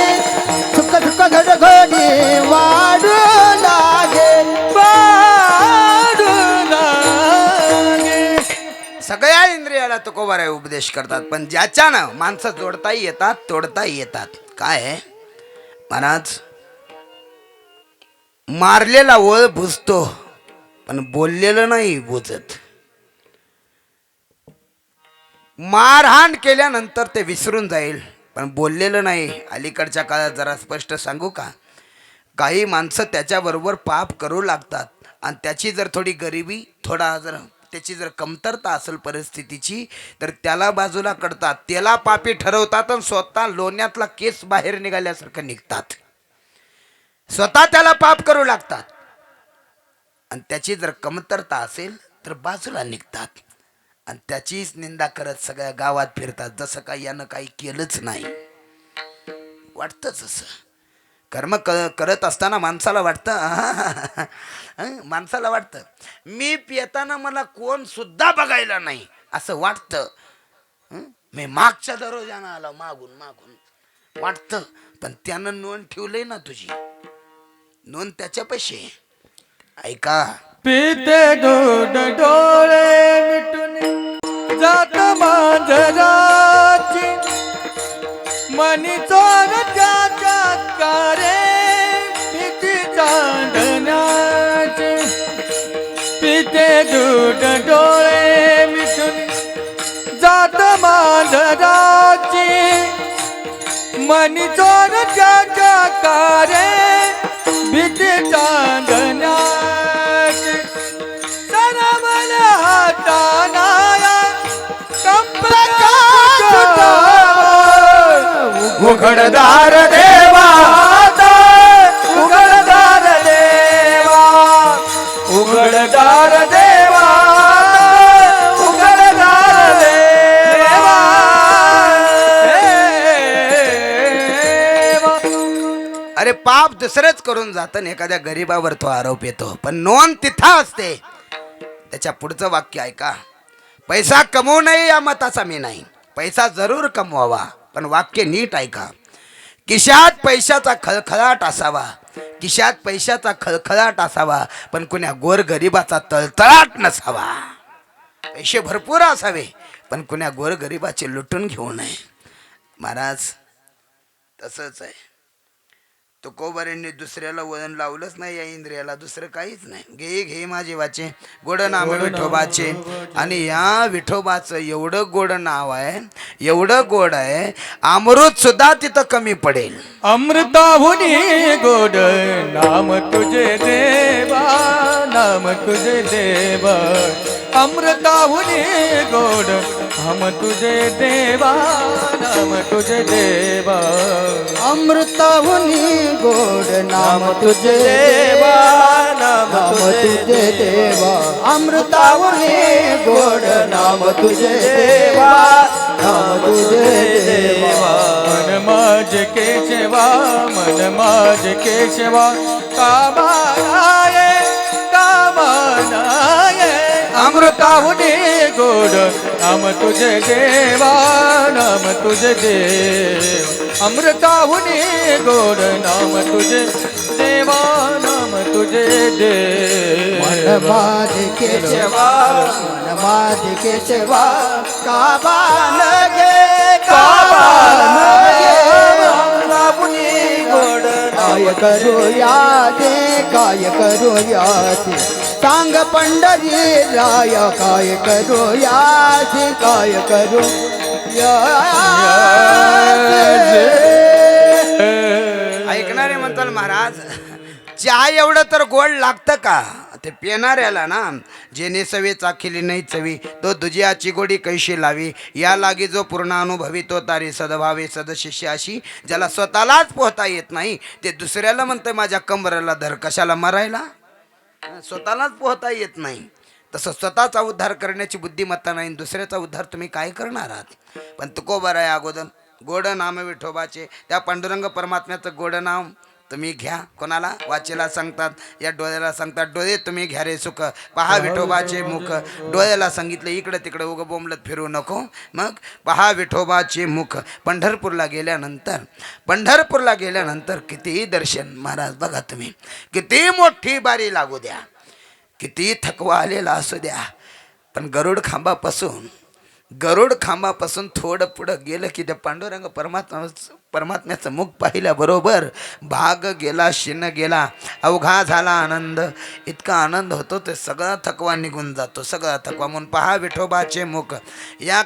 सुख सुख घड घडी वाढू लागे वाढू लागे. सगळ्या इंद्रियाला तुकोबाराय उपदेश करतात, पण ज्याच्यानं माणसं जोडताही येतात तोडताही येतात. काय आहे महाराज, मारलेला वळ बुजतो पण बोललेलं नाही बुजत. मारहाण केल्यानंतर ते विसरून जाईल पण बोललेलं नाही. अलीकडच्या काळात जरा स्पष्ट सांगू का, काही माणसं त्याच्याबरोबर पाप करू लागतात आणि त्याची जर थोडी गरिबी थोडा जर त्याची जर कमतरता असेल परिस्थितीची तर त्याला बाजूला करतात, त्याला पापी ठरवतात आणि स्वतः लोण्यातला केस बाहेर निघाल्यासारखं निघतात. स्वतः त्याला पाप करू लागतात आणि त्याची जर कमतरता असेल तर बाजूला निघतात आणि त्याचीच निंदा करत सगळ्या गावात फिरतात, जसं काही यानं काही केलंच नाही. वाटतंच असं कर्म करत असताना माणसाला वाटतं माणसाला वाटतं मी पिताना मला कोण सुद्धा बघायला नाही असं वाटतं. मी मागच्या दरवाजानं आला मागून मागून वाटतं, पण त्यानं नोंद ठेवलंय ना तुझी नोंद त्याच्या पैसे. ऐका पिते दूध डोळे मिटून जात मांजराची मनी चोर त्याच्या कारे पिती चांदण्याचे. पिते दूध डोळे मिटून जात मांजराची मनी चोर त्याच्या कारे भीती चांदण्याचे. सरवल हातानाया उघडदार देवा उघडदार देवा उघडदार देवा उघडदार देवा. अरे पाप दुसरेच करून जातं आणि एखाद्या गरीबावर तो आरोप येतो, पण नोंद तिथं असते. त्याच्या पुढचं वाक्य ऐका, पैसा कमवू नये या मताचा मी नाही, पैसा जरूर कमवावा, पण वाक्य नीट ऐका. खिशात पैशाचा खळखळाट असावा, खिशात पैशाचा खळखळाट असावा, पण कुण्या गोरगरिबाचा तळतळाट नसावा. पैसे भरपूर असावे पण कुण्या गोरगरिबाचे लुटून घेऊ नये. महाराज तसंच आहे. तुकोबारांनी दुसऱ्याला वळण लावलंच नाही या इंद्रियाला, दुसरं काहीच नाही. घे घे माझे वाचे गोड नाम विठोबाचे, आणि या विठोबाचं एवढं गोड नाव आहे, एवढं गोड आहे, अमृत सुद्धा तिथं कमी पडेल. अमृताहुनी गोड नाम तुझे देवा नाम तुझे देवा. अमृताहुनी गोड हम तुझे देवा नाम तुझे देवा. अमृताहुनी गोड नाम तुझे देवा नाम तुझे देवा. अमृताहुनी गोड नाम तुझे देवा नाम तुझे देवा. मन माझ केशवा मन माझ केशवा कामाये कामानाये. अमृताहुनी गोड नाम तुझे देवा नाम तुझे देव. अमृताहुनी गोड नाम तुझे देवा नाम तुझे देव. मन माझ केशवा मन माझ केशवा काबा लगे काबा लगे. गोड काय करूया दे काय करूया दे सांग पंढरी राय काय करूया दे काय करूया दे. ऐकणारे म्हणतात महाराज चहा एवढं तर गोड लागतं का, ते पिणाऱ्याला ना. जे नेसवे चाखिली नाही चवी तो दुजियाची गोडी कैशी लावी. या लागी जो पूर्ण अनुभवी तो तारी सदभावे सदशिष्य अशी. ज्याला स्वतःलाच पोहता येत नाही ते दुसऱ्याला म्हणतं माझ्या कंबराला धर. कशाला मरायला? स्वतःलाच पोहता येत नाही तसं स्वतःचा उद्धार करण्याची बुद्धिमत्ता नाही, दुसऱ्याचा उद्धार तुम्ही काय करणार आहात. पण तुकोबर आहे अगोदर गोड नाम विठोबाचे, त्या पांडुरंग परमात्म्याचं गोड नाम तुम्ही घ्या. कोणाला वाचेला सांगतात, या डोळ्याला सांगतात डोळे तुम्ही घ्या रे सुख, पहा विठोबाचे मुख. डोळ्याला सांगितलं इकडं तिकडं उगं बोंबलत फिरू नको, मग पहा विठोबाचे मुख. पंढरपूरला गेल्यानंतर किती दर्शन महाराज बघा तुम्ही, किती मोठी बारी लागू द्या, किती थकवा आलेला असू द्या, पण गरुड खांबापासून थोडं पुढं गेलं की त्या पांडुरंग परमात्म्याचं मुख पाहिल्याबरोबर भाग गेला, शिन गेला, अवघा झाला आनंद. इतका आनंद होतो ते सगळा थकवा निघून जातो, सगळा थकवा. म्हणून पहा विठोबाचे मुख. या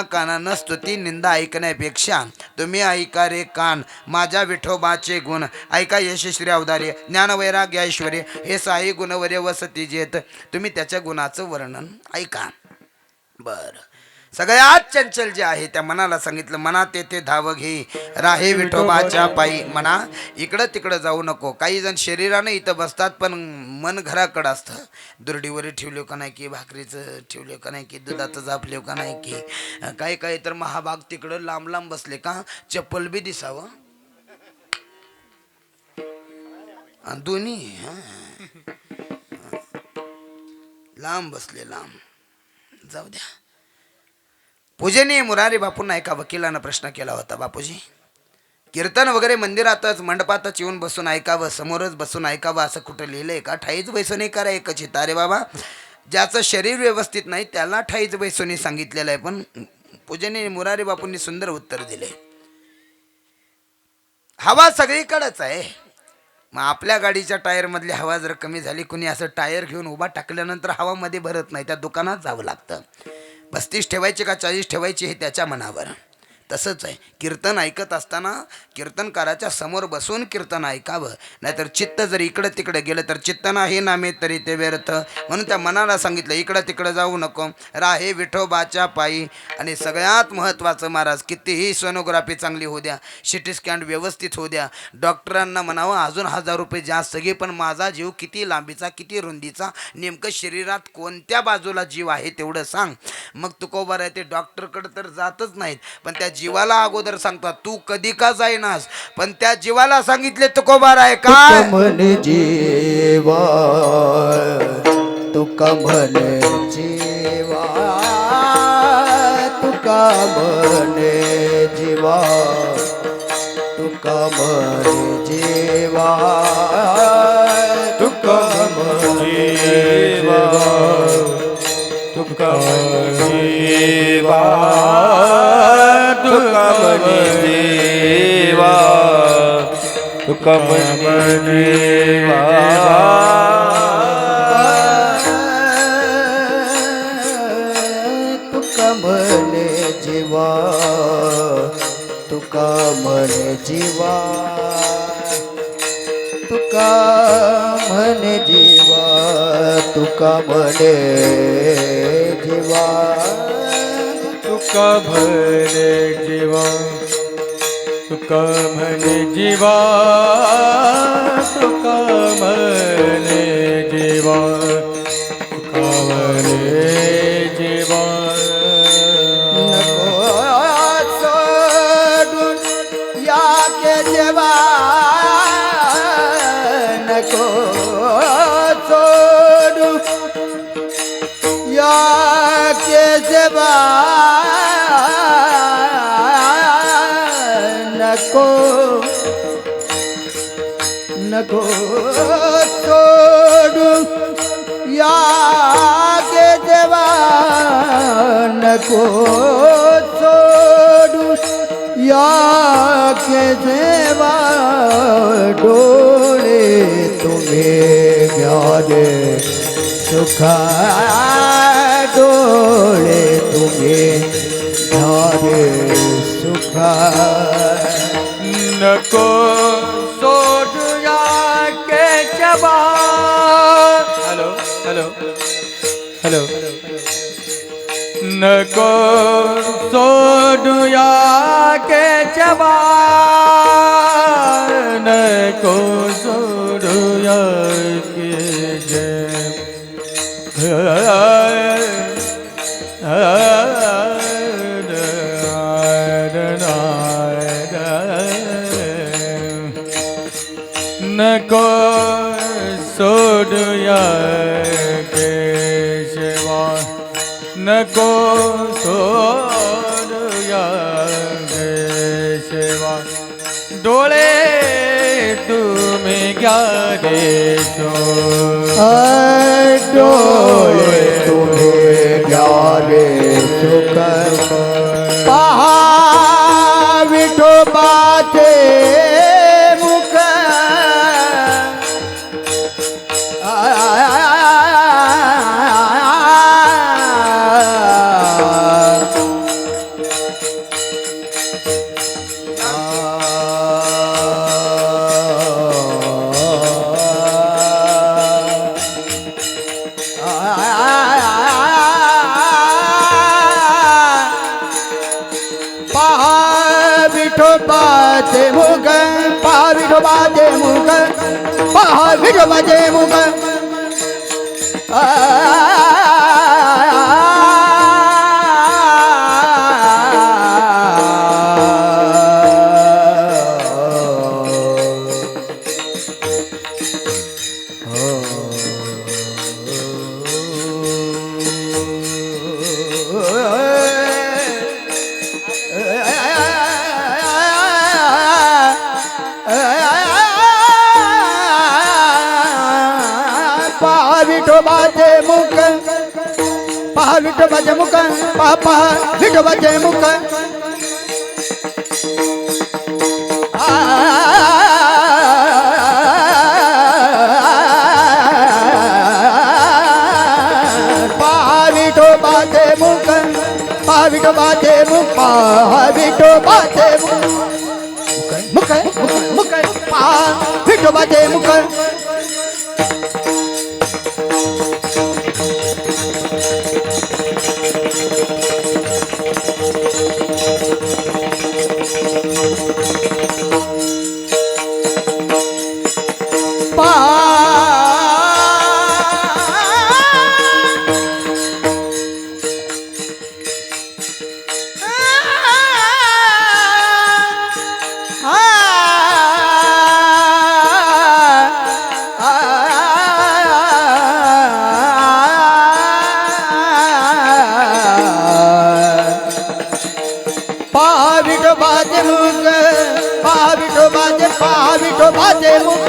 कानानं स्तुती निंदा ऐकण्यापेक्षा तुम्ही ऐका रे कान माझ्या विठोबाचे गुण. ऐका यशस्वी अवतारे ज्ञान वैराग्य ऐश्वर्य हे साई गुणवर्य वसती जेत. तुम्ही त्याच्या गुणाचं वर्णन ऐका. बर, सगळ्यात चंचल जे आहे त्या मनाला सांगितलं, मनात येथे धाव घे राहे विठोबाच्या पायी. म्हणा इकडं तिकडं जाऊ नको. काही जण शरीरानं इथं बसतात पण मन घराकडं असतं. दुर्डीवर ठेवले का नाही की, भाकरीचं ठेवले का नाही की, दुधाचं झापले का नाही की, काही तर महाभाग तिकडं लांब लांब बसले का चप्पल बी दिसावं दोन्ही लांब बसले, लांब जाऊ द्या. पूजनीय मुरारी बापूंना एका वकिलानं प्रश्न केला होता, बापूजी कीर्तन वगैरे मंदिरातच मंडपातच येऊन बसून ऐकावं, समोरच बसून ऐकावं असं कुठं लिहिलंय का? ठाईच बैसोनी करा एकच हिता रे बाबा. ज्याचं शरीर व्यवस्थित नाही त्याला ठाईच बैसोनी सांगितलेलं आहे. पण पूजनीय मुरारी बापूंनी सुंदर उत्तर दिले, हवा सगळीकडेच आहे. मग आपल्या गाडीच्या टायरमधली हवा जर कमी झाली, कुणी असं टायर घेऊन उभा टाकल्यानंतर हवा मध्ये भरत नाही, त्या दुकानात जावं लागतं. 35 ठेवायचे का 40 ठेवायचे हे त्याच्या मनावर. तसंच आहे, कीर्तन ऐकत असताना कीर्तनकाराच्या समोर बसून कीर्तन ऐकावं. नाहीतर चित्त जर इकडं तिकडं गेलं तर चित्त नाही नामे तरी ते व्यर्थ. म्हणून त्या मनाला सांगितलं इकडं तिकडं जाऊ नको, राहे विठोबाच्या पायी. आणि सगळ्यात महत्त्वाचं महाराज, कितीही सोनोग्राफी चांगली होऊ द्या, सिटी स्कॅन व्यवस्थित होऊ द्या, डॉक्टरांना म्हणावं अजून 1000 रुपये जास्त घे, पण माझा जीव किती लांबीचा किती रुंदीचा, नेमकं शरीरात कोणत्या बाजूला जीव आहे तेवढं सांग. मग तुकोबर आहे ते डॉक्टरकडे तर जातच नाहीत, पण त्या जीवाला अगोदर सांगतात तू कधी का जाईनास. पण त्या जीवाला सांगितले तुकोबार आहे काय, म्हणे जीवा तुका म्हणे जीवा, तुका म्हणे जीवा, तुका म्हणे जीवा, तुका म्हणे जीवा, तुका म्हणे जीवा, तुका म्हणे जीवा, तुका म्हणे जीवा, तुका म्हणे जीवा, तुका म्हणे जीवा, तुका म्हणे जीवा, तुका म्हणे जीवा, तुका म्हणे जीवा, तुका म्हणे जीवा, तुका म्हणे जीवा, तुका म्हणे जीवा. नको सोडून या के जेवा, नको सोडून या के जेवा, नको नको सोडून या के देवा, नको सोडून या के देवा. डोळे तुम्ही घ्या रे सुखा, डोळे तुम्ही घ्या रे सुखा. नको सोडूया के जबा. Hello hello hello. नको सोडूया के जबा, नको सोडूया के जबा. नको सोडूया केशवा नको सोडूया केशवा डोळे तुम्ही घ्या रे डोळे तुम्ही घ्या रे सुख पहा विठोबाचे मुख विठोबाचे मुख पहा विठोबाचे मुख पहा विठोबाचे मुख विठोबाचे मुख पहा विठोबाचे मुख पहा पहा विठोबाचे मुख पहा विठोबाचे मुख पहा विठोबाचे मुख पहा विठोबाचे मुख मुख मुख पहा विठोबाचे मुख विठोबाचे मुख पहा विठोबाचे मुख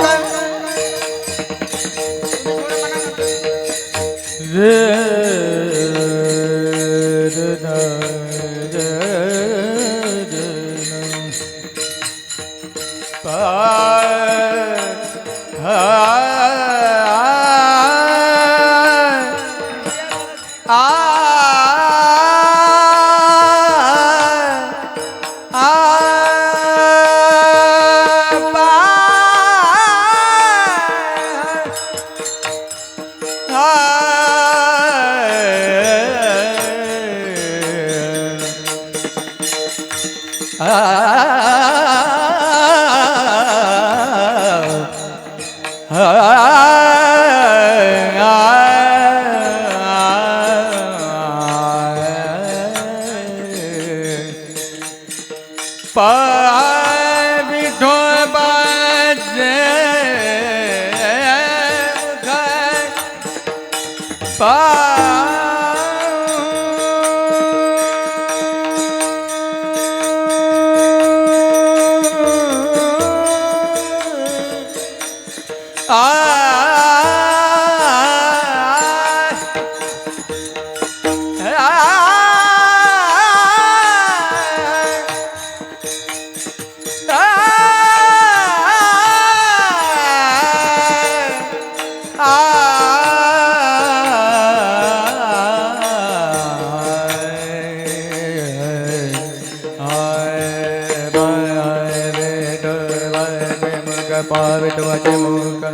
विठोबाचे मुख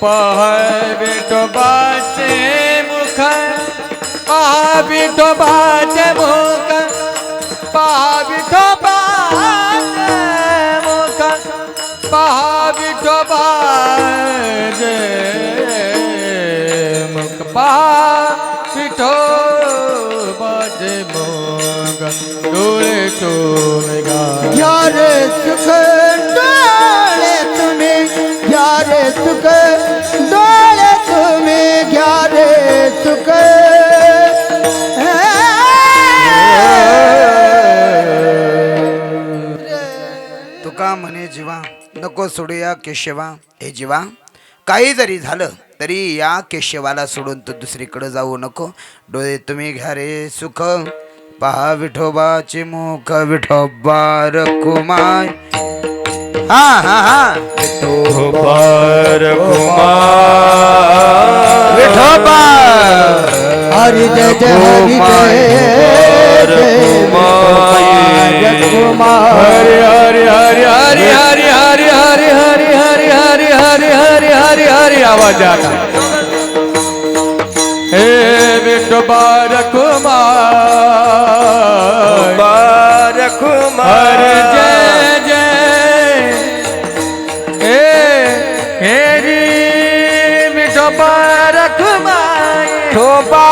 पहा विठोबाचे मुख पहा विठोबाचे मुख पहा विठोबाचे मुख पहा विठोबाचे मुख पहा विठोबाचे मुख डोळे तो रे सुख डोळे तुम्ही घ्या रे सुख डोळे तुम्ही घ्या रे सुख तुका म्हणे जीवा नको सोडूया केशवा. हे जीवा काही जरी झालं तरी या केशवाला सोडून तू दुसरीकडे जाऊ नको. डोळे तुम्ही घ्या रे सुख पहा विठोबाचे मुख विठोबा रखुमाय. हा हा हा विठोबा हरि जय जय हरि जय कुमार हरि हरि हरि हरि हरि हरि हरि हरि हरि हरि हरि हरि हरि हरि आवाज आता हे विठोबा रखुमार रखुमार हरि जय जय हे रे विठोबा रखुमार ठोबा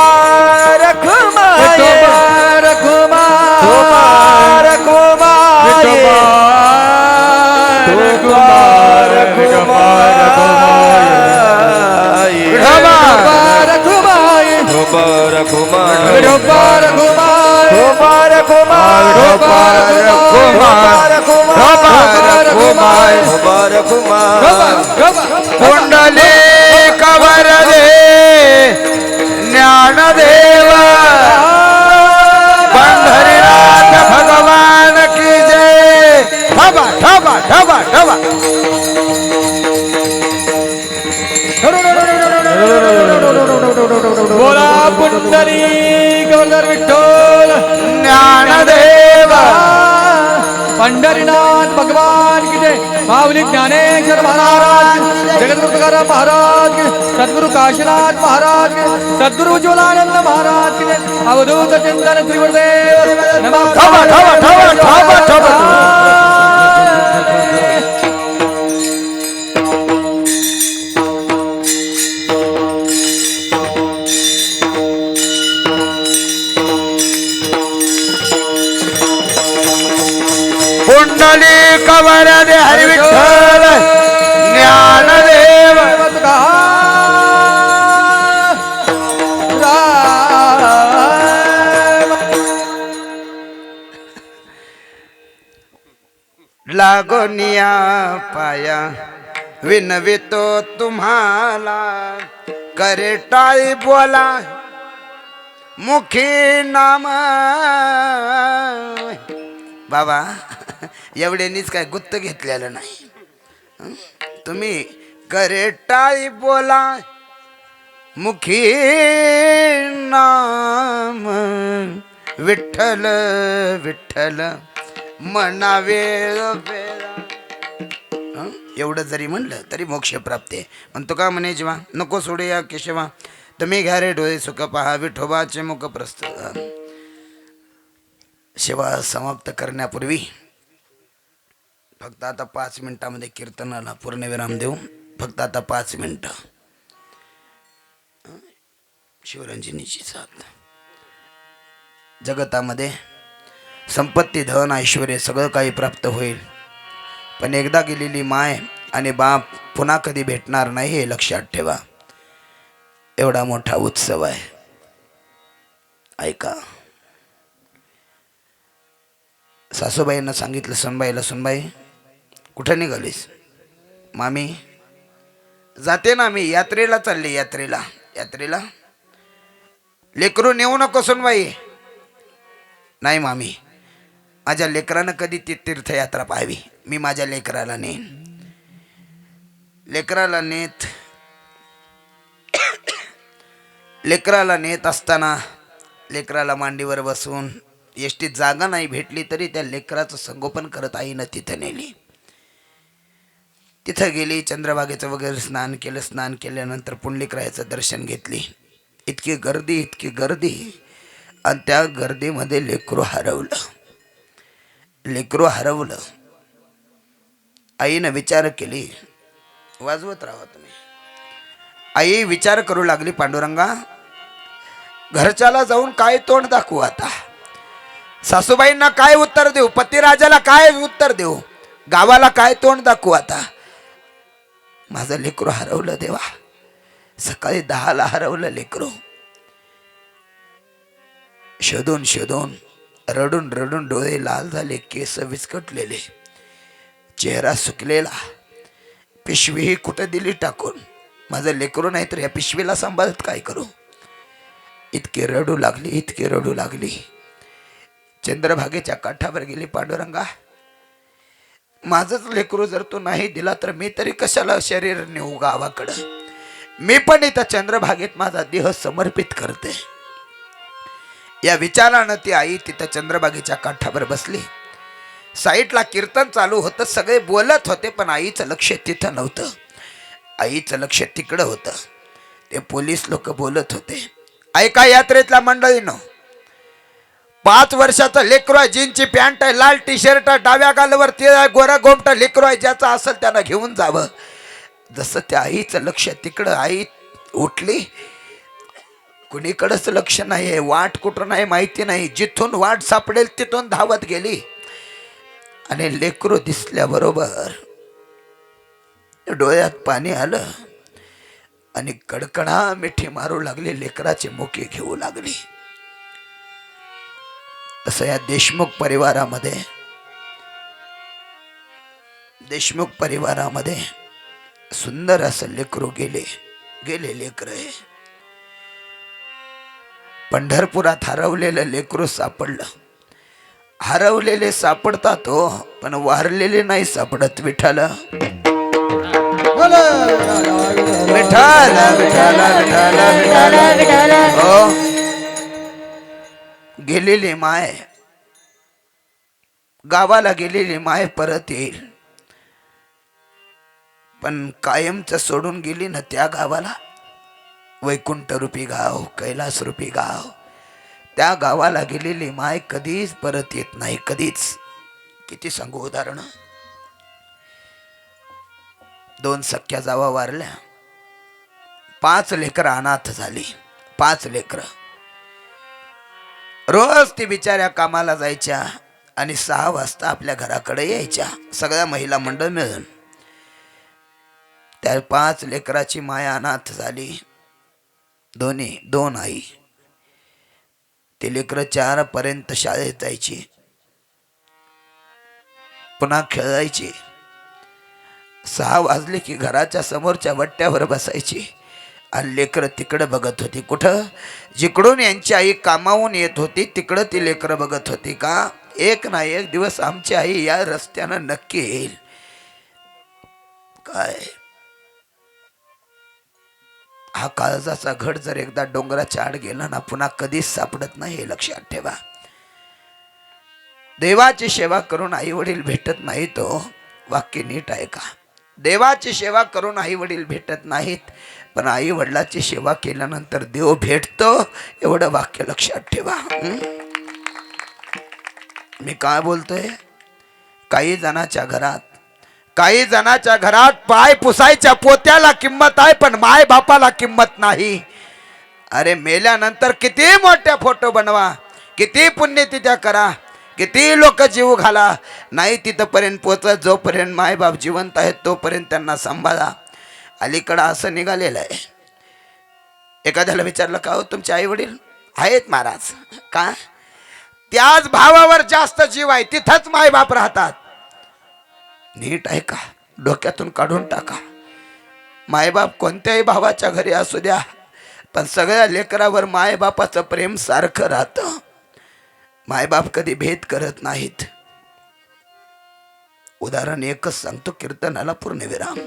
रखुमार विठोबा रखुमार ठोबा रखुमार विठोबा रखुमार विठोबा रखुमार ठोबा रखुमार विठोबा रखुमार ठोबा रखुमार विठोबा रखुमार ठोबा रखुमार ठोबा रखुमार कुंडली कवर दे ज्ञानदेव पंढरीनाथ भगवान की जय. ठबा ठबा ठबा ठबा बोला पुंडली गौर विठ्ठल ज्ञानदेव पंढरीनाथ भगवान की जय. माऊली ज्ञानेश्वर महाराज जगद्गुरु तुकाराम महाराज की, सद्गुरु काशीनाथ महाराज की, सद्गुरु उज्ज्वलानंद महाराज की जय. अवधूत चिंतन श्री गुरुदेव नमः. ठबा ठबा ठबा ठबा ठबा कुंडली कवर दे हरि विठ्ठल ज्ञानदेव. लागोनिया पाया विनवितो तुम्हाला करे टाळी बोला मुखी नाम. बाबा एवढ्यानीच काय गुत्त घेतलेलं नाही. तुम्ही करे टाळी बोला मुखी नाम विठ्ठल विठ्ठल मना वेळ एवढं जरी म्हणलं तरी मोक्ष प्राप्ती आहे. म्हणतो का म्हणे जेव्हा नको सोडे या केशवा तुम्ही घ्या रे डोळे सुख पहा विठोबाचे मुख प्रस्तुत. सेवा समाप्त करण्यापूर्वी फक्त आता 5 मिनिटामध्ये कीर्तनाला पूर्णविराम देऊ. फक्त आता 5 मिनिटं. शिवरंजनीची साथ. जगतामध्ये संपत्ती धन ऐश्वर सगळं काही प्राप्त होईल, पण एकदा गेलेली माय आणि बाप पुन्हा कधी भेटणार नाही हे लक्षात ठेवा. एवढा मोठा उत्सव आहे. ऐका, सासूबाईंना सांगितलं सुनबाईला, सुनबाई कुठं निघालीस? मामी जाते ना, मी यात्रेला चालली. यात्रेला यात्रेला लेकरू नेऊ नको सुनबाई. नाही मामी, माझ्या लेकरानं कधी ती तीर्थयात्रा पाहावी. मी माझ्या लेकराला नेन. लेकराला नेत असताना लेकराला मांडीवर बसून एसटीत जागा नाही भेटली तरी त्या लेकराचं संगोपन करत आईनं तिथं नेली. तिथं गेली, चंद्रभागेचं वगैरे स्नान केलं. स्नान केल्यानंतर पुंडलिकरायाचं दर्शन घेतली. इतकी गर्दी आणि त्या गर्दीमध्ये लेकरू हरवलं. आईनं विचार केली. वाजवत राहा तुम्ही. आई विचार करू लागली, पांडुरंगा घरच्याला जाऊन काय तोंड दाखवू आता. सासूबाईंना काय उत्तर देऊ, पतिराजाला काय उत्तर देऊ, गावाला काय तोंड दाखवू? आता माझं लेकरू हरवलं देवा, सकाळी 10ला हरवलं लेकरू. शोधून शोधून रडून रडून डोळे लाल झाले, केस विस्कटलेले, चेहरा सुकलेला. पिशवी कुठं दिली टाकून? माझं लेकरू नाही तर या पिशवीला सांभाळत काय करू? इतके रडू लागली, इतके रडू लागली. चंद्रभागेच्या काठावर गेली. पांडुरंगा, माझंच लेकरू जर तू नाही दिला तर मी तरी कशाला शरीर नेऊ गावाकडं? मी पण इथं चंद्रभागेत माझा देह समर्पित करते. या विचारानं ती आई तिथं चंद्रभागेच्या काठावर बसली. साईडला कीर्तन चालू होतं, सगळे बोलत होते, पण आईचं लक्ष तिथं नव्हतं. आईचं लक्ष तिकडं होतं. ते पोलीस लोक बोलत होते. ऐका यात्रेतल्या मंडळीनं, 5 वर्षाचं लेकरू आहे, जीनची पॅन्ट आहे, लाल टी शर्ट, डाव्या गालावर ते गोरा गोमट लेकरू आहे, ज्याचं असेल त्यानं घेऊन जावं. जसं त्या आईचं लक्ष तिकडं, आई उठली. कुणीकडंच लक्ष नाही आहे, वाट कुठं नाही माहिती नाही. जिथून वाट सापडेल तिथून धावत गेली आणि लेकरू दिसल्याबरोबर डोळ्यात पाणी आलं आणि कडकडा मिठी मारू लागली, लेकराचे मुके घेऊ लागली. तसं या देशमुख परिवारामध्ये सुंदर असं लेकरू गेले लेकर. पंढरपुरात हरवलेलं लेकरू सापडलं. हरवलेले सापडतात हो, पण वारलेले नाही सापडत. विठ्ठल विठ्ठल विठ्ठल विठ्ठल. हो, गेलेली माय, गावाला गेलेली माय परत येईल, पण कायमच सोडून गेली ना त्या गावाला. वैकुंठ रूपी गाव, कैलास रूपी गाव, त्या गावाला गेलेली माय कधीच परत येत नाही, कधीच. किती सांगू उदाहरण. 2 सख्या जावा वारल्या, 5 लेकरं अनाथ झाली. 5 लेकरं. रोज ती बिचाऱ्या कामाला जायच्या आणि 6 वाजता आपल्या घराकडे यायच्या, सगळ्या महिला मंडळ मिळून. त्या 5 लेकराची माया अनाथ झाली. 2 आई. ते लेकरं 4 पर्यंत शाळेत जायची, पुन्हा खेळायची. 6 वाजले की घराच्या समोरच्या वट्ट्यावर बसायची आणि लेकरं तिकडं बघत होती. कुठं? जिकडून यांची आई कामावून येत होती तिकडं ती लेकरं बघत होती. का? एक ना एक दिवस आमची आई या रस्त्यानं नक्की येईल. काय हा काळजाचा घड जर एकदा डोंगराच्या आड गेला ना, पुन्हा कधीच सापडत नाही, हे लक्षात ठेवा. देवाची सेवा करून आई वडील भेटत नाही, तो वाक्य नीट आहे का? देवाची सेवा करून आई वडील भेटत नाहीत, पण आई वडिलाची सेवा केल्यानंतर देव भेटतो, एवढं वाक्य लक्षात ठेवा. मी काय बोलतोय? काही जणाच्या घरात पाय पुसायच्या पोत्याला किंमत आहे, पण माय बापाला किंमत नाही. अरे मेल्यानंतर किती मोठ्या फोटो बनवा, किती पुण्यतिथ्या करा, किती लोक जीव घाला, नाही तिथपर्यंत पोचत. जोपर्यंत माय बाप जिवंत आहेत तोपर्यंत त्यांना सांभाळा. अलीकडं असं निघालेलं आहे. एखाद्याला विचारलं, का हो तुमचे आई वडील? आहेत महाराज. का? त्याच भावावर जास्त जीव आहे, तिथंच माय बाप राहतात. नीट आहे का? डोक्यातून काढून टाका. मायबाप कोणत्याही भावाच्या घरी असू द्या, पण सगळ्या लेकरावर मायबापाचं प्रेम सारखं राहतं. मायबाप कधी भेद करत नाहीत. उदाहरण एकच सांगतो, कीर्तनाला पूर्णविराम.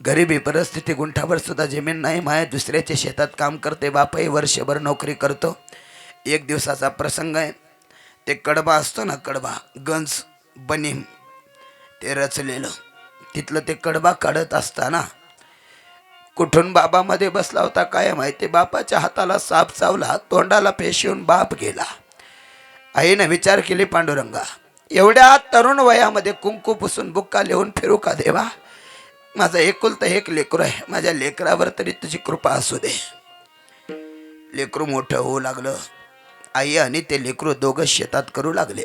गरिबी परिस्थिती, गुंठावर सुद्धा जमीन नाही. माय दुसऱ्याच्या शेतात काम करते, बापही वर्षभर नोकरी करतो. एक दिवसाचा प्रसंग आहे. ते कडबा असतो ना, कडबा गंज बनीम ते रचलेलं, तिथलं ते कडबा काढत असताना कुठून बाबामध्ये बसला होता काय माहिती. बापाच्या हाताला साप चावला, तोंडाला पेशीवून बाप गेला. आईने विचार केली, पांडुरंगा एवढ्या तरुण वयामध्ये कुंकू पुसून बुक्का लिहून फिरू का देवा? माझं एकुलतं एक लेकरू आहे, माझ्या लेकरावर तरी तुझी कृपा असू दे. लेकरू मोठं होऊ लागलं. आई आणि ते लेकरू दोघं शेतात करू लागले.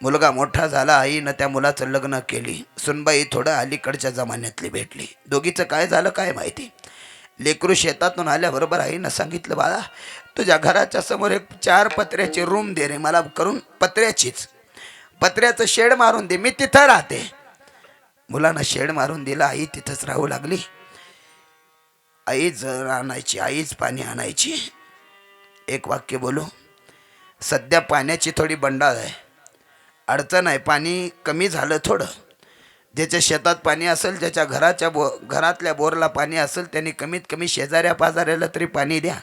मुलगा मोठा झाला. आईनं त्या मुलाचं लग्न केली. सुनबाई थोडं अलीकडच्या जमान्यातली भेटली. दोघीचं काय झालं काय माहिती. लेकरू शेतातून आल्याबरोबर आईनं सांगितलं, बाळा तुझ्या घराच्या समोर एक 4 पत्र्याची रूम दे रे मला, करून पत्र्याचं शेड मारून दे, मी तिथं राहते. मुलानं शेड मारून दिला. आई तिथंच राहू लागली. आई जर आणायची, आईच पाणी आणायची. एक वाक्य बोलू, सध्या पाण्याची थोडी बंडाळ आहे, अडचण आहे. पाणी कमी झालं थोडं. ज्याच्या शेतात पाणी असेल, ज्याच्या घरातल्या बोरला पाणी असेल, त्यांनी कमीत कमी शेजाऱ्या पाजाऱ्याला तरी पाणी द्या.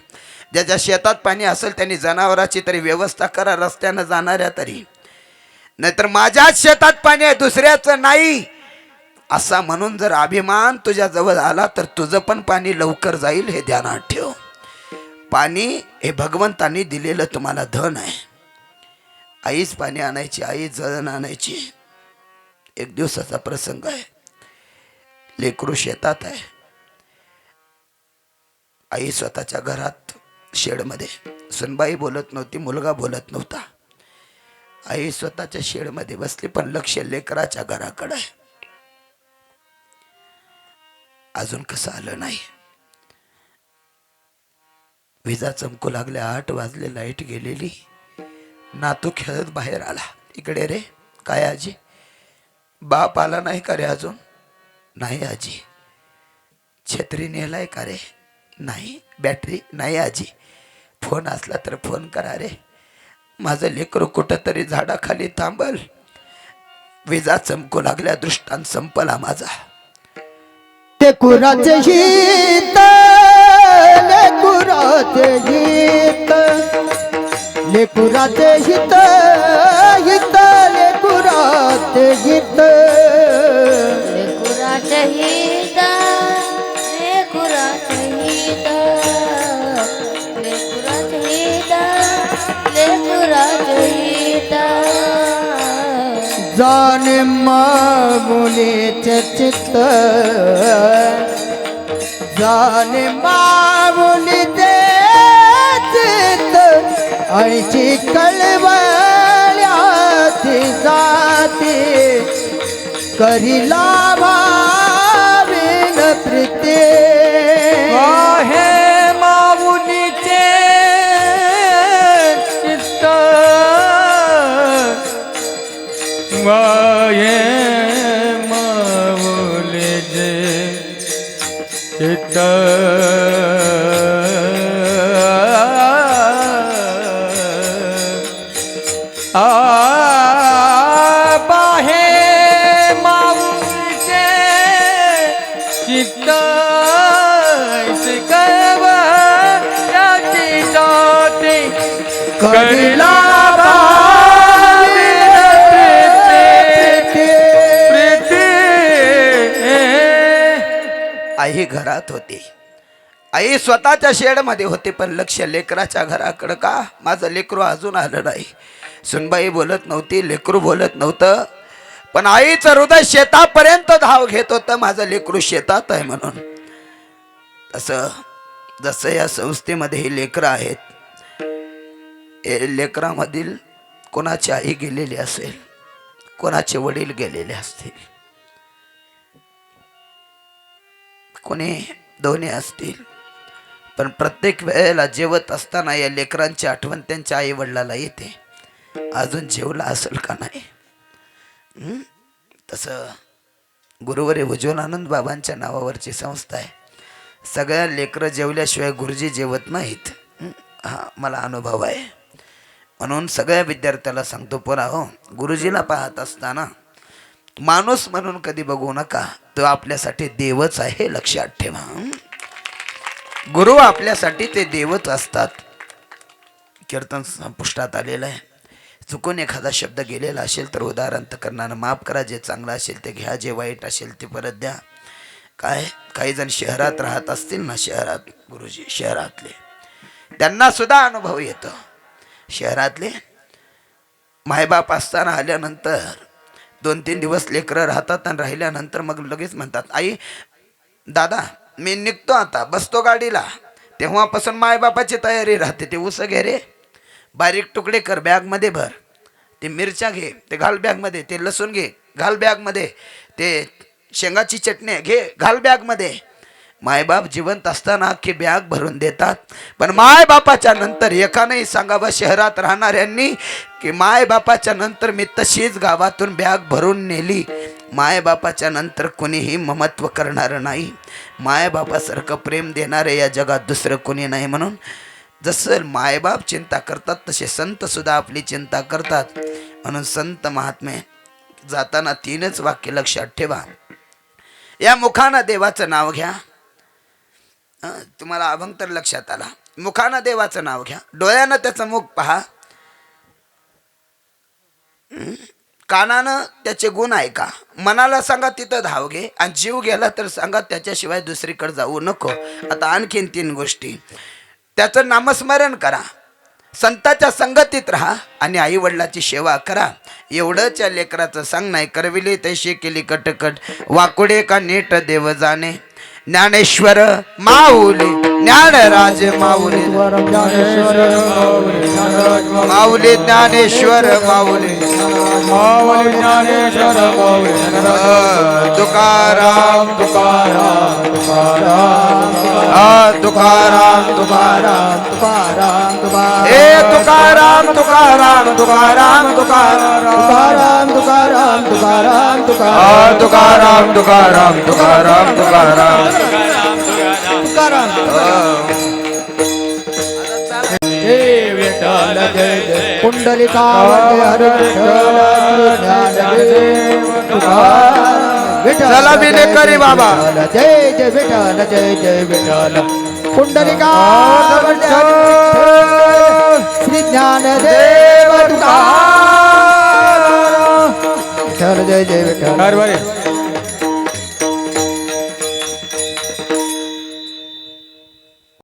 ज्याच्या शेतात पाणी असेल त्यांनी जनावराची तरी व्यवस्था करा, रस्त्यानं जाणाऱ्या तरी. नाहीतर माझ्याच शेतात पाणी आहे, दुसऱ्याचं नाही असा म्हणून जर अभिमान तुझ्या जवळ आला तर तुझं पण पाणी लवकर जाईल, हे ध्यानात ठेव. पाणी हे भगवंतांनी दिलेलं तुम्हाला धन आहे. आईच पाणी आणायची, आई जळण आणायची. एक दिवसाचा प्रसंग आहे. लेकरू शेतात आहे. आई स्वतःच्या घरात शेडमध्ये. सुनबाई बोलत नव्हती, मुलगा बोलत नव्हता. आई स्वतःच्या शेडमध्ये बसली, पण लक्ष लेकराच्या घराकडे आहे. अजून कसं आलं नाही. विजा चमकू लागल्या. 8 वाजले. लाईट गेलेली. नातू खेळत बाहेर आला. इकडे रे. काय आजी, बाप आला नाही का रे अजून? नाही आजी. छत्री नेलाय का रे? नाही. बॅटरी? नाही आजी. फोन असला तर फोन करा रे. माझं लेकरू कुठंतरी झाडाखाली थांबल. विजा चमकू लागल्या. दृष्टांत संपला माझा. लेकुराचे हित, लेकुराचे हित, लेकुराचे हित, हित लेकुराचे हित, लेकुराचे हित, लेकुराचे हित, लेकुराचे हित, लेकुराचे हित. जाने मामुलीचे चित्त, जाने मामुलीचे चित्त, ऐची कळवळ्याची जाती, करिला भाविन प्रीती. आहे माऊलीचे चित्त, वाये माऊलीचे चित्त. बाहे माऊलीचे चित्त, कळवळ्याची जाती, करिला आई घरात होती. आई स्वतःच्या शेडमध्ये होते, पण लक्ष लेकराच्या घराकडं का? माझं लेकरू अजून आलं नाही. सुनबाई बोलत नव्हती, लेकरू बोलत नव्हतं, पण आईचं हृदय शेतापर्यंत धाव घेत होतं, माझं लेकरू शेतात आहे म्हणून. तसं जसं या संस्थेमध्ये ही लेकरं आहेत, हे लेकरामधील कोणाची आई गेलेली असेल, कोणाचे वडील गेलेले असतील, कोणी दोन्ही असतील, पण प्रत्येक वेळेला जेवत असताना या लेकरांची आठवण त्यांच्या आई वडिलाला येते. अजून जेवला असेल का नाही. तसं गुरुवरे उज्ज्वलानंद बाबांच्या नावावरची संस्था आहे. सगळ्या लेकरं जेवल्याशिवाय गुरुजी जेवत नाहीत. हा मला अनुभव आहे. म्हणून सगळ्या विद्यार्थ्याला सांगतो, पोरांनो, गुरुजीला पाहत असताना माणूस म्हणून कधी बघू नका. तो आपल्यासाठी देवच आहे, हे लक्षात ठेवा. गुरु आपल्यासाठी ते देवच असतात. कीर्तन पुष्टात आलेलं आहे. चुकून एखादा शब्द गेलेला असेल तर उदाहरण करणारं माफ करा. जे चांगलं असेल ते घ्या, जे वाईट असेल ते परत द्या. काय काही जण शहरात राहत असतील ना, शहरात गुरुजी शहरातले, त्यांना सुद्धा अनुभव येतो. शहरातले मायबाप असताना आल्यानंतर 2-3 दिवस लेकरं राहतात आणि राहिल्यानंतर मग लगेच म्हणतात, आई दादा मी निघतो आता, बसतो गाडीला. तेव्हापासून मायबापाची तयारी राहते. ते उस घे रे, बारीक तुकडे कर, बॅगमध्ये भर. ते मिरच्या घे, ते घाल बॅगमध्ये. ते लसूण घे, घाल बॅगमध्ये. ते शेंगाची चटणी घे, घाल बॅगमध्ये. मायबाप जिवंत असताना अख्खी बॅग भरून देतात. पण मायबापाच्या नंतर एकानंही सांगावं शहरात राहणाऱ्यांनी की मायबापाच्या नंतर मी तशीच गावातून बॅग भरून नेली. मायबापाच्या नंतर कोणीही ममत्व करणारं नाही. मायबापासारखं प्रेम देणारे या जगात दुसरं कोणी नाही. म्हणून जसं मायबाप चिंता करतात तसे संत सुद्धा आपली चिंता करतात. म्हणून संत महात्मे जाताना 3च वाक्य लक्षात ठेवा. या मुखानं देवाचं नाव घ्या. तुम्हाला अभंग तर लक्षात आला. मुखानं देवाचं नाव घ्या, डोळ्यानं त्याचं मुख पहा, कानानं त्याचे गुण ऐका, मनाला सांगा तिथं धाव घे, आणि जीव गेला तर सांगा त्याच्याशिवाय दुसरीकडे जाऊ नको. आता आणखीन 3 गोष्टी. त्याचं नामस्मरण करा, संताच्या संगतीत राहा, आणि आई वडिलाची सेवा करा. एवढंच या लेकराचं सांग. नाही करविले तैशी केली कटकट, वाकुडे का नीट देव जाणे. ज्ञानेश्वर माऊली ज्ञानराज माऊली, माऊली ज्ञानेश्वर माऊली, तुकाराम तुकाराम तुकाराम तुकाराम तुकाराम तुकाराम हे तुकाराम तुकाराम तुकाराम तुकाराम तुकाराम तुकाराम तुकाराम तुकाराम तुकाराम तुकाराम तुकाराम तुकाराम तुकाराम हे विठ्ठल जय जय कुंडलिका हर विठ्ठल चला बिने करी बाबा. जय जय विठ्ठल जय जय विठ्ठल कुंडलिका